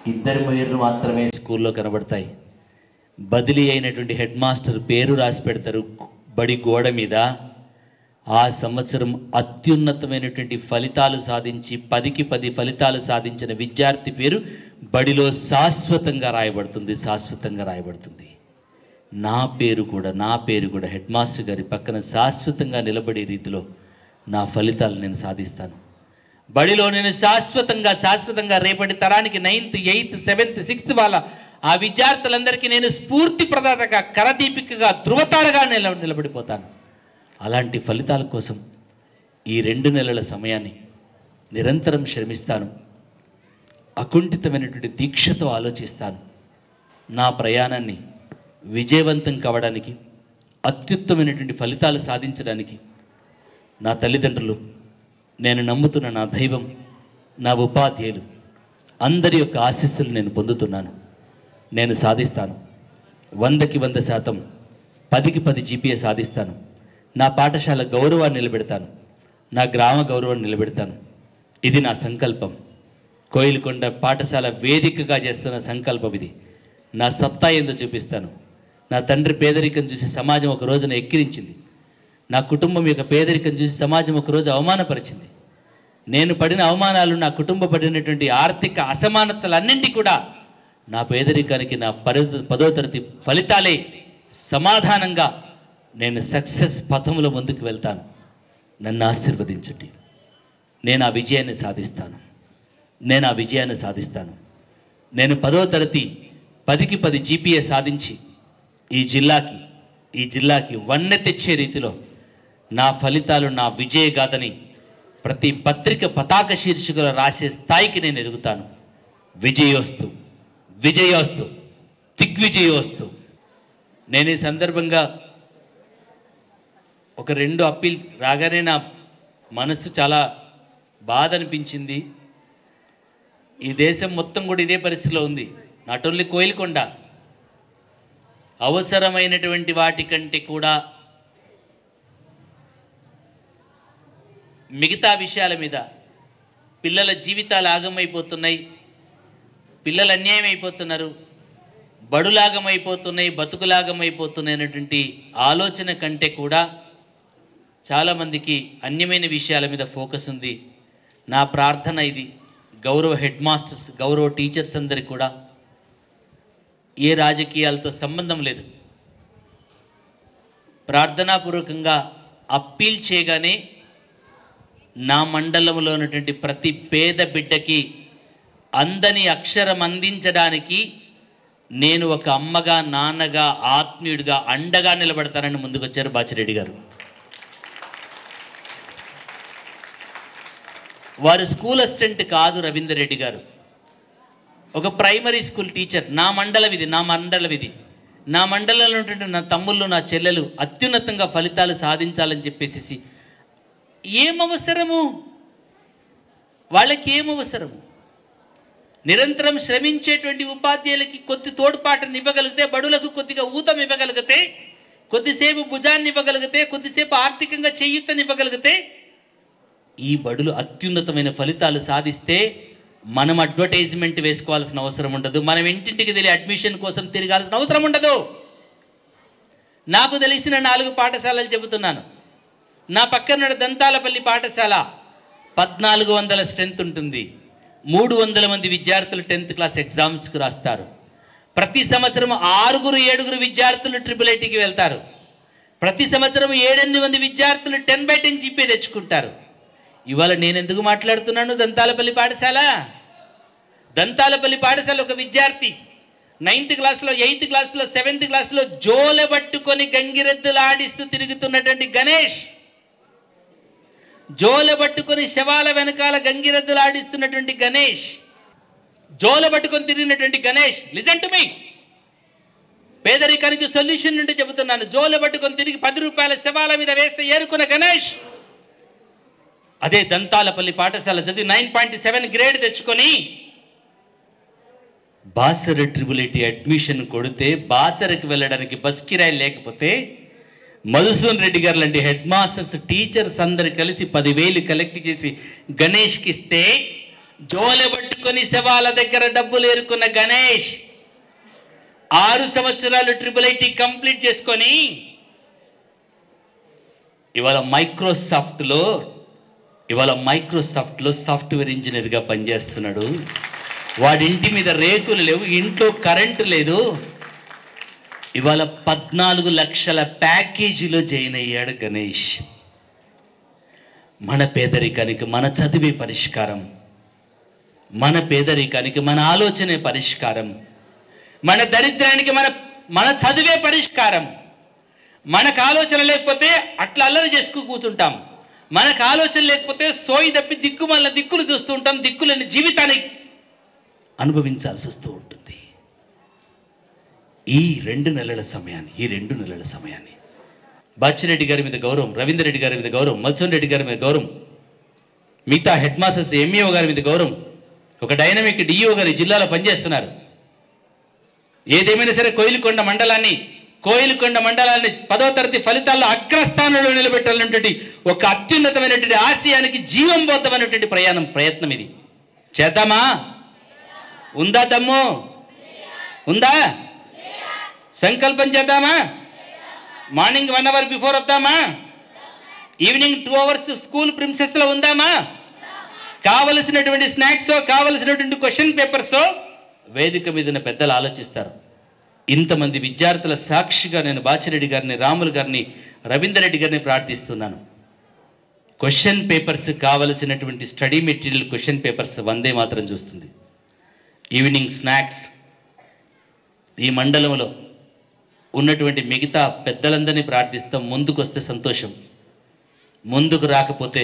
2 పేర్లు మాత్రమే స్కూల్లో కనబడతాయి. బదిలీ అయినటువంటి హెడ్ మాస్టర్ పేరు రాసి పెడతారు బడి గోడ మీద. ఆ సంవత్సరం అత్యున్నతమైనటువంటి ఫలితాలు సాధించి 10కి 10 ఫలితాలు సాధించిన విద్యార్థి పేరు బడిలో శాశ్వతంగా రాయబడుతుంది. నా పేరు కూడా హెడ్ మాస్టర్ గారి పక్కన శాశ్వతంగా నిలబడే రీతిలో నా ఫలితాలు నేను సాధిస్తాను. బడిలో నేను శాశ్వతంగా రేపటి తరానికి 9th, 8th, 7th, 6th వాళ్ళ ఆ విద్యార్థులందరికీ నేను స్ఫూర్తి ప్రదాతగా, కరదీపికగా, ధృవతారగా నిలబడిపోతాను. అలాంటి ఫలితాల కోసం ఈ 2 నెలల సమయాన్ని నిరంతరం శ్రమిస్తాను. అకుంఠితమైనటువంటి దీక్షతో ఆలోచిస్తాను. నా ప్రయాణాన్ని విజయవంతం కావడానికి, అత్యుత్తమైనటువంటి ఫలితాలు సాధించడానికి నా తల్లిదండ్రులు, నేను నమ్ముతున్న నా దైవం, నా ఉపాధ్యాయులు అందరి యొక్క ఆశీస్సులు నేను పొందుతున్నాను. నేను సాధిస్తాను. 100కి 100%, 10కి 10 GPA సాధిస్తాను. నా పాఠశాల గౌరవాన్ని నిలబెడతాను, నా గ్రామ గౌరవాన్ని నిలబెడతాను. ఇది నా సంకల్పం. కోయిలకొండ పాఠశాల వేదికగా చేస్తున్న సంకల్పం ఇది. నా సత్తా ఏందో చూపిస్తాను. నా తండ్రి పేదరికం చూసి సమాజం ఒక రోజున ఎక్కిరించింది. నా కుటుంబం యొక్క పేదరికం చూసి సమాజం ఒకరోజు అవమానపరిచింది. నేను పడిన అవమానాలు, నా కుటుంబం పడినటువంటి ఆర్థిక అసమానతలన్నింటి కూడా నా పేదరికానికి, నా 10వ తరగతి ఫలితాలే సమాధానంగా నేను సక్సెస్ పథంలో ముందుకు వెళ్తాను. నన్ను ఆశీర్వదించండి. నేను ఆ విజయాన్ని సాధిస్తాను. నేను 10వ తరగతి 10కి 10 GPA సాధించి ఈ జిల్లాకి వన్నె తెచ్చే రీతిలో నా ఫలితాలు, నా విజయగాథని ప్రతి పత్రిక పతాక శీర్షికలో రాసే స్థాయికి నేను ఎదుగుతాను. విజయోస్తు, దిగ్విజయోస్తు. నేను ఈ సందర్భంగా ఒక 2 అప్పీల్ రాగానే నా మనసు చాలా బాధ అనిపించింది. ఈ దేశం మొత్తం కూడా ఇదే పరిస్థితిలో ఉంది. నాట్ ఓన్లీ కోయిలకొండ, అవసరమైనటువంటి వాటి కంటే కూడా మిగతా విషయాల మీద పిల్లల జీవితాలు ఆగమైపోతున్నాయి, పిల్లలు అన్యాయం అయిపోతున్నారు, బడులాగమైపోతున్నాయి, బతుకులాగమైపోతున్నాయి అనేటువంటి ఆలోచన కంటే కూడా చాలామందికి అన్యమైన విషయాల మీద ఫోకస్ ఉంది. నా ప్రార్థన ఇది, గౌరవ హెడ్ మాస్టర్స్, గౌరవ టీచర్స్ అందరికీ కూడా ఏ రాజకీయాలతో సంబంధం లేదు, ప్రార్థనాపూర్వకంగా అప్పీల్ చేయగానే నా మండలంలో ఉన్నటువంటి ప్రతి పేద బిడ్డకి అందని అక్షరం అందించడానికి నేను ఒక అమ్మగా, నాన్నగా, ఆత్మీయుడిగా అండగా నిలబడతానని ముందుకొచ్చారు బాచిరెడ్డి గారు. వారు స్కూల్ అసిస్టెంట్ కాదు రవీందర్ రెడ్డి గారు, ఒక ప్రైమరీ స్కూల్ టీచర్. నా మండలం ఇది. నా మండలంలో ఉన్నటువంటి నా తమ్ముళ్ళు, నా చెల్లెలు అత్యున్నతంగా ఫలితాలు సాధించాలని చెప్పేసి ఏమవసరము, వాళ్ళకి ఏమవసరము? నిరంతరం శ్రమించేటువంటి ఉపాధ్యాయులకి కొద్ది తోడ్పాటుని ఇవ్వగలిగితే, బడులకు కొద్దిగా ఊతం ఇవ్వగలిగితే, కొద్దిసేపు భుజాన్ని ఇవ్వగలిగితే, కొద్దిసేపు ఆర్థికంగా చేయూతని ఇవ్వగలిగితే, ఈ బడులు అత్యున్నతమైన ఫలితాలు సాధిస్తే మనం అడ్వర్టైజ్మెంట్ వేసుకోవాల్సిన అవసరం ఉండదు, మనం ఇంటింటికి వెళ్ళి అడ్మిషన్ కోసం తిరగాల్సిన అవసరం ఉండదు. నాకు తెలిసిన 4 పాఠశాలలు చెబుతున్నాను. నా పక్కన దంతాలపల్లి పాఠశాల 1400 స్ట్రెంత్ ఉంటుంది, 300 మంది విద్యార్థులు 10th క్లాస్ ఎగ్జామ్స్కి రాస్తారు. ప్రతి సంవత్సరం 6-7 విద్యార్థులు IIITకి వెళ్తారు. ప్రతి సంవత్సరం 7-8 మంది విద్యార్థులు 10/10 జీపీ తెచ్చుకుంటారు. ఇవాళ నేను ఎందుకు మాట్లాడుతున్నాను? దంతాలపల్లి పాఠశాల ఒక విద్యార్థి 9th క్లాస్లో, 8th క్లాస్లో, 7th క్లాస్లో జోలె పట్టుకొని గంగిరెద్దులు ఆడిస్తూ తిరుగుతున్నటువంటి గణేష్, జోలె పట్టుకొని శవాల వెనకాల గంగిరెద్దులు ఆడిస్తున్నటువంటి గణేష్, జోలె పట్టుకొని తిరిగినటువంటి గణేష్, లిజన్ టు మీ, పేదరికానికి సొల్యూషన్ నుండి చెబుతున్నాను. జోలె పట్టుకొని తిరిగి 10 రూపాయల శవాల మీద వేస్తే ఏరుకున్న గణేష్ అదే దంతాలపల్లి పాఠశాల చదివి 9.7 గ్రేడ్ తెచ్చుకొని బాసర IIIT అడ్మిషన్ కొడితే, బాసరకు వెళ్ళడానికి బస్ కిరాయి లేకపోతే మధుసూన్ రెడ్డి గారు లాంటి హెడ్ మాస్టర్స్, టీచర్స్ అందరు కలిసి 10,000 కలెక్ట్ చేసి గణేష్కి ఇస్తే, జోలె పట్టుకొని శవాల దగ్గర డబ్బులు ఏరుకున్న గణేష్ 6 సంవత్సరాలు IIIT కంప్లీట్ చేసుకొని ఇవాళ మైక్రోసాఫ్ట్లో సాఫ్ట్వేర్ ఇంజనీర్గా పనిచేస్తున్నాడు. వాడి ఇంటి మీద రేకులు లేవు, ఇంట్లో కరెంటు లేదు. ఇవాళ 14 లక్షల ప్యాకేజీలో జాయిన్ అయ్యాడు గణేష్. మన పేదరికానికి మన చదివే పరిష్కారం, మన పేదరికానికి మన ఆలోచనే పరిష్కారం, మన దరిద్రానికి మన చదివే పరిష్కారం. మనకు ఆలోచన లేకపోతే అట్లా అల్లరి చేసుకు కూర్చుంటాం. మనకు ఆలోచన లేకపోతే సోయి తప్పి దిక్కులు చూస్తూ ఉంటాం, దిక్కులేని జీవితాన్ని అనుభవించాల్సి వస్తూ ఉంటుంది. ఈ 2 నెలల సమయాన్ని బాచిరెడ్డి గారి మీద గౌరవం, రవీందర్ రెడ్డి గారి మీద గౌరవం, మధుసూన్ రెడ్డి గారి మీద గౌరవం, మిగతా హెడ్ మాస్టర్స్, ఎంఈఓ గారి మీద గౌరవం, ఒక డైనమిక్ డిఈఓ గారి జిల్లాలో పనిచేస్తున్నారు. ఏదేమైనా సరే కోయిలకొండ మండలాన్ని 10వ తరగతి ఫలితాల్లో అగ్రస్థానంలో నిలబెట్టాలన్నటువంటి ఒక అత్యున్నతమైనటువంటి ఆశయానికి జీవం పోతామనేటువంటి ప్రయత్నం ఇది. చేద్దామా? ఉందా దమ్ము? ఉందా? సంకల్పం చేద్దామా? మార్నింగ్ 1 అవర్ బిఫోర్ వద్దామా? ఈవినింగ్ 2 అవర్స్ స్కూల్ ప్రిన్సెస్లో ఉందామా? కావలసినటువంటి స్నాక్సో, కావలసినటువంటి క్వశ్చన్ పేపర్సో వేదిక మీద పెద్దలు ఆలోచిస్తారు. ఇంతమంది విద్యార్థుల సాక్షిగా నేను బాచిరెడ్డి గారిని, రాములు గారిని, రవీందర్ రెడ్డి గారిని ప్రార్థిస్తున్నాను. క్వశ్చన్ పేపర్స్ కావలసినటువంటి స్టడీ మెటీరియల్ క్వశ్చన్ పేపర్స్ వందే మాత్రం చూస్తుంది. ఈవినింగ్ స్నాక్స్ ఈ మండలంలో ఉన్నటువంటి మిగతా పెద్దలందరినీ ప్రార్థిస్తాం. ముందుకు వస్తే సంతోషం, ముందుకు రాకపోతే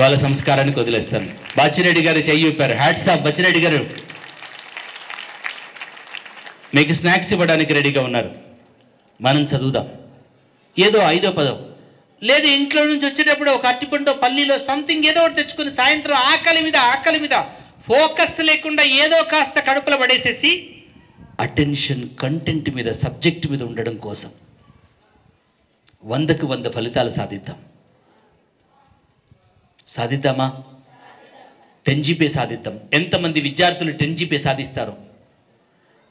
వాళ్ళ సంస్కారానికి వదిలేస్తాను. బాచిరెడ్డి గారు చెయ్యి ఊపారు. హ్యాట్స్ ఆఫ్ బాచిరెడ్డి గారు, మీకు స్నాక్స్ ఇవ్వడానికి రెడీగా ఉన్నారు. మనం చదువుదాం. ఏదో 5వ 10వ లేదు, ఇంట్లో నుంచి వచ్చేటప్పుడు ఒక అట్టిపండు, పల్లీలో సంథింగ్ ఏదో ఒకటి తెచ్చుకొని సాయంత్రం ఆకలి మీద ఫోకస్ లేకుండా ఏదో కాస్త కడుపులో పడేసేసి అటెన్షన్ కంటెంట్ మీద, సబ్జెక్ట్ మీద ఉండడం కోసం 100కు 100 ఫలితాలు సాధిద్దామా? 10 GPA సాధిద్దాం. ఎంతమంది విద్యార్థులు 10 GPA సాధిస్తారో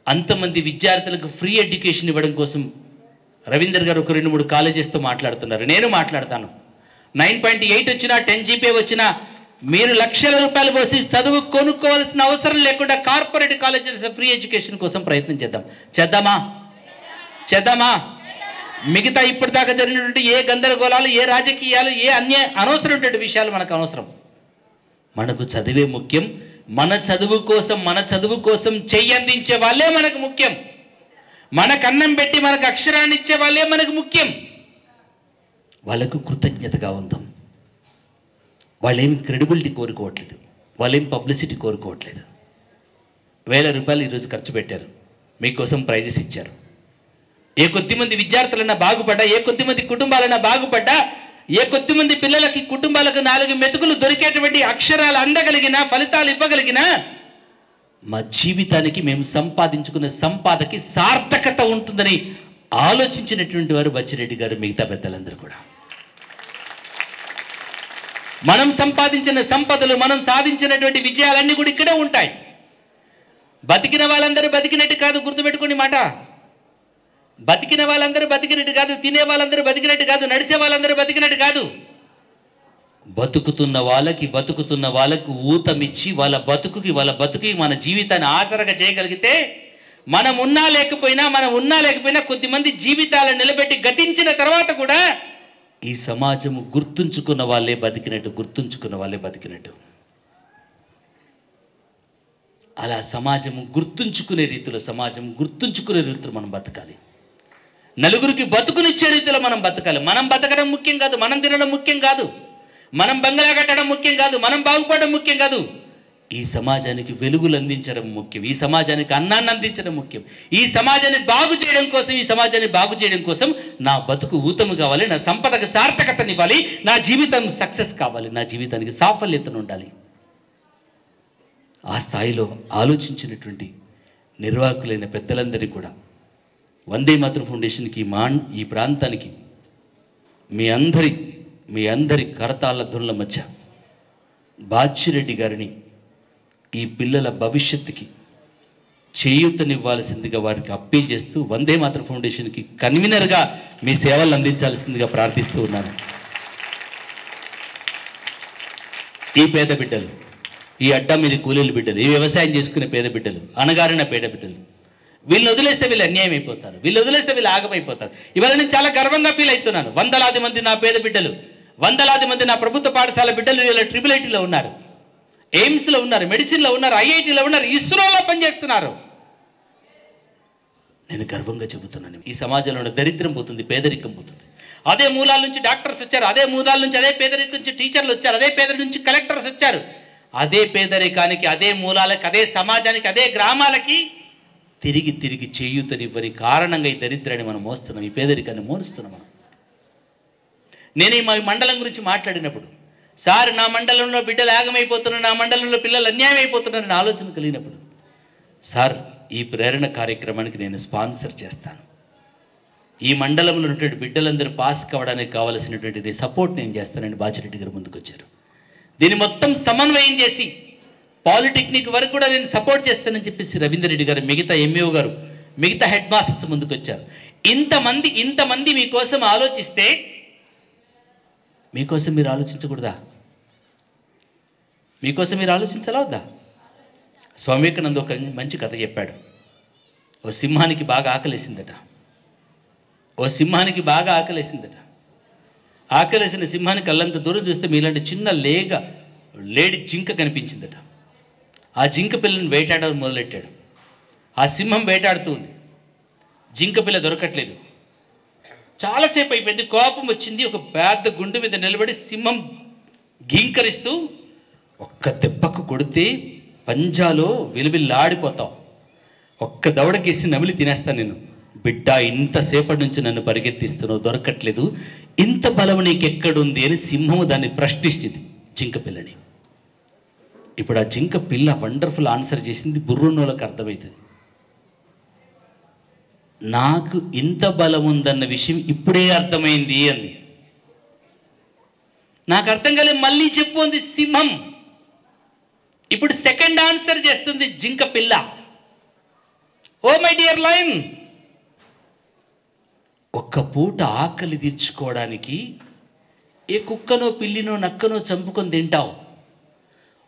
అంతమంది విద్యార్థులకు ఫ్రీ ఎడ్యుకేషన్ ఇవ్వడం కోసం రవీందర్ గారు ఒక 2-3 కాలేజెస్తో మాట్లాడుతున్నారు. నేను మాట్లాడతాను. 9.8 వచ్చినా 10 GPA వచ్చినా మీరు లక్షల రూపాయలు పోసి చదువు కొనుక్కోవాల్సిన అవసరం లేకుండా కార్పొరేట్ కాలేజెస్ ఫ్రీ ఎడ్యుకేషన్ కోసం ప్రయత్నం చేద్దామా? మిగతా ఇప్పటిదాకా జరిగినటువంటి ఏ గందరగోళాలు, ఏ రాజకీయాలు, ఏ అనవసరమైనటువంటి విషయాలు మనకు అనవసరం. మనకు చదివే ముఖ్యం. మన చదువు కోసం చెయ్యి అందించే వాళ్ళే మనకు ముఖ్యం. మనకు అన్నం పెట్టి మనకు అక్షరాన్ని ఇచ్చే వాళ్ళే మనకు ముఖ్యం. వాళ్ళకు కృతజ్ఞతగా ఉందాం. వాళ్ళేం క్రెడిబిలిటీ కోరుకోవట్లేదు, వాళ్ళేం పబ్లిసిటీ కోరుకోవట్లేదు. 1000 రూపాయలు ఈరోజు ఖర్చు పెట్టారు, మీకోసం ప్రైజెస్ ఇచ్చారు. ఏ కొద్దిమంది విద్యార్థులన్నా బాగుపడ్డా, ఏ కొద్దిమంది కుటుంబాలన్నా బాగుపడ్డా, ఏ కొద్దిమంది పిల్లలకి కుటుంబాలకు 4 మెతుకులు దొరికేటువంటి అక్షరాలు అందగలిగిన, ఫలితాలు ఇవ్వగలిగిన మా జీవితానికి మేము సంపాదించుకున్న సంపాదకి సార్థకత ఉంటుందని ఆలోచించినటువంటి వారు బచ్చిరెడ్డి గారు, మిగతా పెద్దలందరూ కూడా. మనం సంపాదించిన సంపదలు, మనం సాధించినటువంటి విజయాలన్నీ కూడా ఇక్కడే ఉంటాయి. బతికిన వాళ్ళందరూ బతికినట్టు కాదు, గుర్తుపెట్టుకోండి మాట. బతికిన వాళ్ళందరూ బతికినట్టు కాదు, తినే వాళ్ళందరూ బతికినట్టు కాదు, నడిచే వాళ్ళందరూ బతికినట్టు కాదు. బతుకుతున్న వాళ్ళకు ఊతమిచ్చి వాళ్ళ బతుకుకి మన జీవితాన్ని ఆసరగా చేయగలిగితే, మనం ఉన్నా లేకపోయినా కొద్దిమంది జీవితాలను నిలబెట్టి గతించిన తర్వాత కూడా ఈ సమాజము గుర్తుంచుకున్న వాళ్ళే బతికినట్టు. అలా సమాజము గుర్తుంచుకునే రీతిలో మనం బతకాలి. నలుగురికి బతుకునిచ్చే రీతిలో మనం బతకాలి. మనం బతకడం ముఖ్యం కాదు, మనం తినడం ముఖ్యం కాదు, మనం బంగ్లా కట్టడం ముఖ్యం కాదు, మనం బాగుపడడం ముఖ్యం కాదు. ఈ సమాజానికి వెలుగులు అందించడం ముఖ్యం, ఈ సమాజానికి అన్నాన్ని అందించడం ముఖ్యం. ఈ సమాజాన్ని బాగు చేయడం కోసం నా బతుకు ఊతము కావాలి, నా సంపదకు సార్థకతనివ్వాలి, నా జీవితం సక్సెస్ కావాలి, నా జీవితానికి సాఫల్యతను ఉండాలి. ఆ స్థాయిలో ఆలోచించినటువంటి నిర్వాహకులైన పెద్దలందరినీ కూడా వందే మాతరం ఫౌండేషన్కి, ఈ ప్రాంతానికి మీ అందరి కరతాళ ధ్వనుల మధ్య బాచిరెడ్డి గారిని ఈ పిల్లల భవిష్యత్తుకి చేయూతనివ్వాల్సిందిగా వారికి అప్పీల్ చేస్తూ వందే మాతరం ఫౌండేషన్కి కన్వీనర్గా మీ సేవలు అందించాల్సిందిగా ప్రార్థిస్తూ ఉన్నాను. ఈ పేద బిడ్డలు, ఈ అడ్డా మీద కూలీల బిడ్డలు, ఈ వ్యవసాయం చేసుకునే పేద బిడ్డలు, అణగారిన పేద బిడ్డలు, వీళ్ళని వదిలేస్తే వీళ్ళు అన్యాయం అయిపోతారు, వీళ్ళు వదిలేస్తే వీళ్ళు ఆగమైపోతారు. ఇవాళ నేను చాలా గర్వంగా ఫీల్ అవుతున్నాను. 100,000 మంది నా పేద బిడ్డలు, 100,000 మంది నా ప్రభుత్వ పాఠశాల బిడ్డలు వీళ్ళ IIITలో ఉన్నారు, ఎయిమ్స్లో ఉన్నారు, మెడిసిన్లో ఉన్నారు, IITలో ఉన్నారు, ఇస్రోలో పనిచేస్తున్నారు. నేను గర్వంగా చెబుతున్నాను. ఈ సమాజంలో దరిద్రం పోతుంది, పేదరికం పోతుంది. అదే మూలాల నుంచి డాక్టర్స్ వచ్చారు, అదే మూలాల నుంచి, అదే పేదరికం నుంచి టీచర్లు వచ్చారు, అదే పేదరి నుంచి కలెక్టర్స్ వచ్చారు. అదే పేదరికానికి, అదే మూలాలకి, అదే సమాజానికి, అదే గ్రామాలకి తిరిగి చేయూతనివ్వని కారణంగా ఈ దరిద్రాన్ని మనం మోస్తున్నాం, ఈ పేదరికాన్ని మోస్తున్నాం మనం. నేను మా మండలం గురించి మాట్లాడినప్పుడు, సార్ నా మండలంలో బిడ్డలు ఆగమైపోతున్నారు, నా మండలంలో పిల్లలు అన్యాయం అయిపోతున్నారని ఆలోచన కలిగినప్పుడు, సార్ ఈ ప్రేరణ కార్యక్రమానికి నేను స్పాన్సర్ చేస్తాను, ఈ మండలంలో ఉన్నటువంటి బిడ్డలందరూ పాస్ కావడానికి కావాల్సినటువంటి సపోర్ట్ నేను చేస్తానని బాచిరెడ్డి గారు ముందుకు వచ్చారు. దీన్ని మొత్తం సమన్వయం చేసి పాలిటెక్నిక్ వరకు కూడా నేను సపోర్ట్ చేస్తానని చెప్పేసి రవీందర్ రెడ్డి గారు, మిగతా ఎంఈఓ గారు, మిగతా హెడ్ మాస్టర్స్ ముందుకు వచ్చారు. ఇంతమంది మీకోసం ఆలోచిస్తే మీకోసం మీరు ఆలోచించకూడదా? మీకోసం మీరు ఆలోచించాలా వద్దా? స్వామి వివేకానంద ఒక మంచి కథ చెప్పాడు. ఓ సింహానికి బాగా ఆకలేసిందట. ఆకలేసిన సింహానికి అల్లంత దూరం చూస్తే మీలాంటి చిన్న లేడి జింక కనిపించిందట. ఆ జింక పిల్లని వేటాడడం మొదలెట్టాడు. ఆ సింహం వేటాడుతూ ఉంది, జింక పిల్ల దొరకట్లేదు. చాలాసేపు అయిపోయింది, కోపం వచ్చింది. ఒక పెద్ద గుండు మీద నిలబడి సింహం గీంకరిస్తూ, ఒక్క దెబ్బకు కొడితే పంజాలో విలువిల్లాడిపోతావు, ఒక్క దవడకేసి నమిలి తినేస్తాను నేను. బిడ్డ, ఇంతసేపటి నుంచి నన్ను పరిగెత్తిస్తున్నావు, దొరకట్లేదు, ఇంత బలం నీకెక్కడుంది అని సింహము దాన్ని ప్రశ్నిస్తుంది జింక పిల్లని. ఇప్పుడు ఆ జింక పిల్ల వండర్ఫుల్ ఆన్సర్ చేసింది. బుర్రున్నోళ్ళకి అర్థమవుతుంది, నాకు ఇంత బలం ఉందన్న విషయం ఇప్పుడే అర్థమైంది అంది. నాకు అర్థం కాలేదు, మళ్ళీ చెప్పు అంది సింహం. ఇప్పుడు సెకండ్ ఆన్సర్ చేస్తుంది జింక పిల్ల. ఓ మై డియర్ లయన్, ఒక్క పూట ఆకలి తీర్చుకోవడానికి ఏ కుక్కనో పిల్లినో నక్కనో చంపుకొని తింటావు.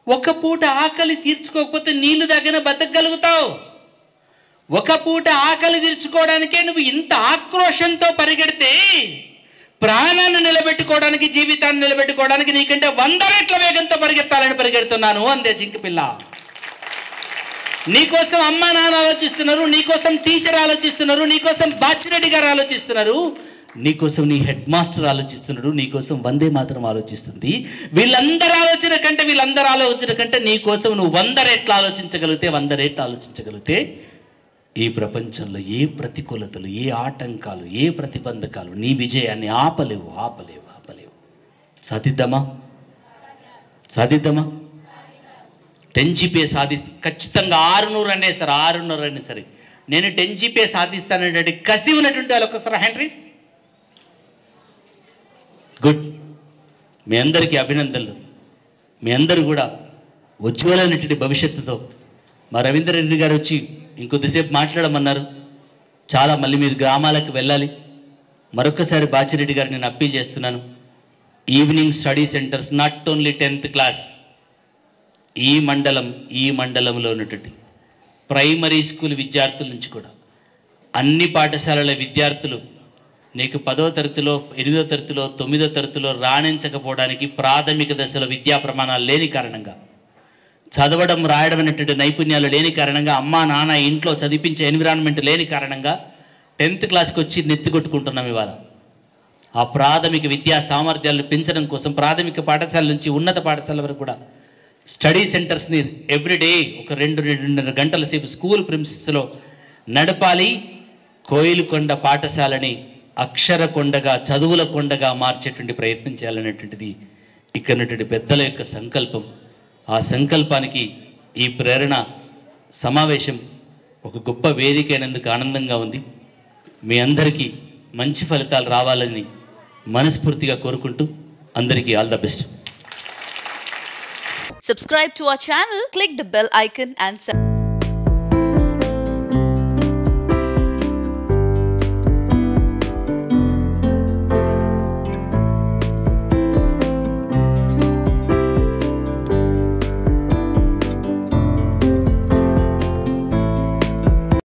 ఒక పూట ఆకలి తీర్చుకోకపోతే నీళ్లు దగ్గర బతకగలుగుతావు. ఒక పూట ఆకలి తీర్చుకోవడానికే నువ్వు ఇంత ఆక్రోషంతో పరిగెడితే ప్రాణాన్ని నిలబెట్టుకోవడానికి, జీవితాన్ని నిలబెట్టుకోవడానికి నీకంటే 100 రెట్ల వేగంతో పరిగెత్తాలని పరిగెడుతున్నాను అందే జింక పిల్ల. నీకోసం అమ్మా నాన్న ఆలోచిస్తున్నారు, నీకోసం టీచర్ ఆలోచిస్తున్నారు, నీకోసం బాచిరెడ్డి గారు ఆలోచిస్తున్నారు, నీకోసం నీ హెడ్ మాస్టర్ ఆలోచిస్తున్నాడు, నీకోసం వందే మాత్రం ఆలోచిస్తుంది. వీళ్ళందరూ ఆలోచన కంటే నీకోసం నువ్వు 100 రెట్లు ఆలోచించగలిగితే, 100 రెట్లు ఆలోచించగలిగితే ఈ ప్రపంచంలో ఏ ప్రతికూలతలు, ఏ ఆటంకాలు, ఏ ప్రతిబంధకాలు నీ విజయాన్ని ఆపలేవు. సాధిద్దామా? 10 GPA ఖచ్చితంగా 600 అనే సరే, 600 అనే సరే నేను 10 GPA సాధిస్తానంటే కసి ఉన్నటువంటి వాళ్ళు ఒకసారి హ్యాండ్ రైజ్. గుడ్. మీ అందరికీ అభినందనలు. మీ అందరూ కూడా ఉజ్వలమైనటువంటి భవిష్యత్తుతో, మా రవీందర్ రెడ్డి గారు వచ్చి ఇంకొద్దిసేపు మాట్లాడమన్నారు. చాలా మళ్ళీ మీరు గ్రామాలకు వెళ్ళాలి. మరొకసారి బాచిరెడ్డి గారు నేను అప్పీల్ చేస్తున్నాను, evening study centres, not only 10th class, ఈ మండలంలో ఉన్నటువంటి ప్రైమరీ స్కూల్ విద్యార్థుల నుంచి కూడా అన్ని పాఠశాలల విద్యార్థులు నీకు 10వ తరగతిలో, 8వ తరగతిలో, 9వ తరగతిలో రాణించకపోవడానికి ప్రాథమిక దశలో విద్యా ప్రమాణాలు లేని కారణంగా, చదవడం రాయడం అనేటువంటి నైపుణ్యాలు లేని కారణంగా, అమ్మా నాన్న ఇంట్లో చదివించే ఎన్విరాన్మెంట్ లేని కారణంగా 10th క్లాస్కి వచ్చి నెత్తికొట్టుకుంటున్నాం. ఇవాళ ఆ ప్రాథమిక విద్యా సామర్థ్యాలను పెంచడం కోసం ప్రాథమిక పాఠశాల నుంచి ఉన్నత పాఠశాల వరకు కూడా స్టడీ సెంటర్స్ని ఎవ్రీడే ఒక 2-2.5 గంటల సేపు స్కూల్ ప్రిన్సిస్లో నడపాలి. కోయిలకొండ పాఠశాలని అక్షర కొండగా, చదువుల కొండగా మార్చేటువంటి ప్రయత్నం చేయాలనేటువంటిది ఇక్కడటువంటి పెద్దల యొక్క సంకల్పం. ఆ సంకల్పానికి ఈ ప్రేరణ సమావేశం ఒక గొప్ప వేదిక అయినందుకు ఆనందంగా ఉంది. మీ అందరికీ మంచి ఫలితాలు రావాలని మనస్ఫూర్తిగా కోరుకుంటూ అందరికీ all the best. Subscribe to our channel, click the bell icon and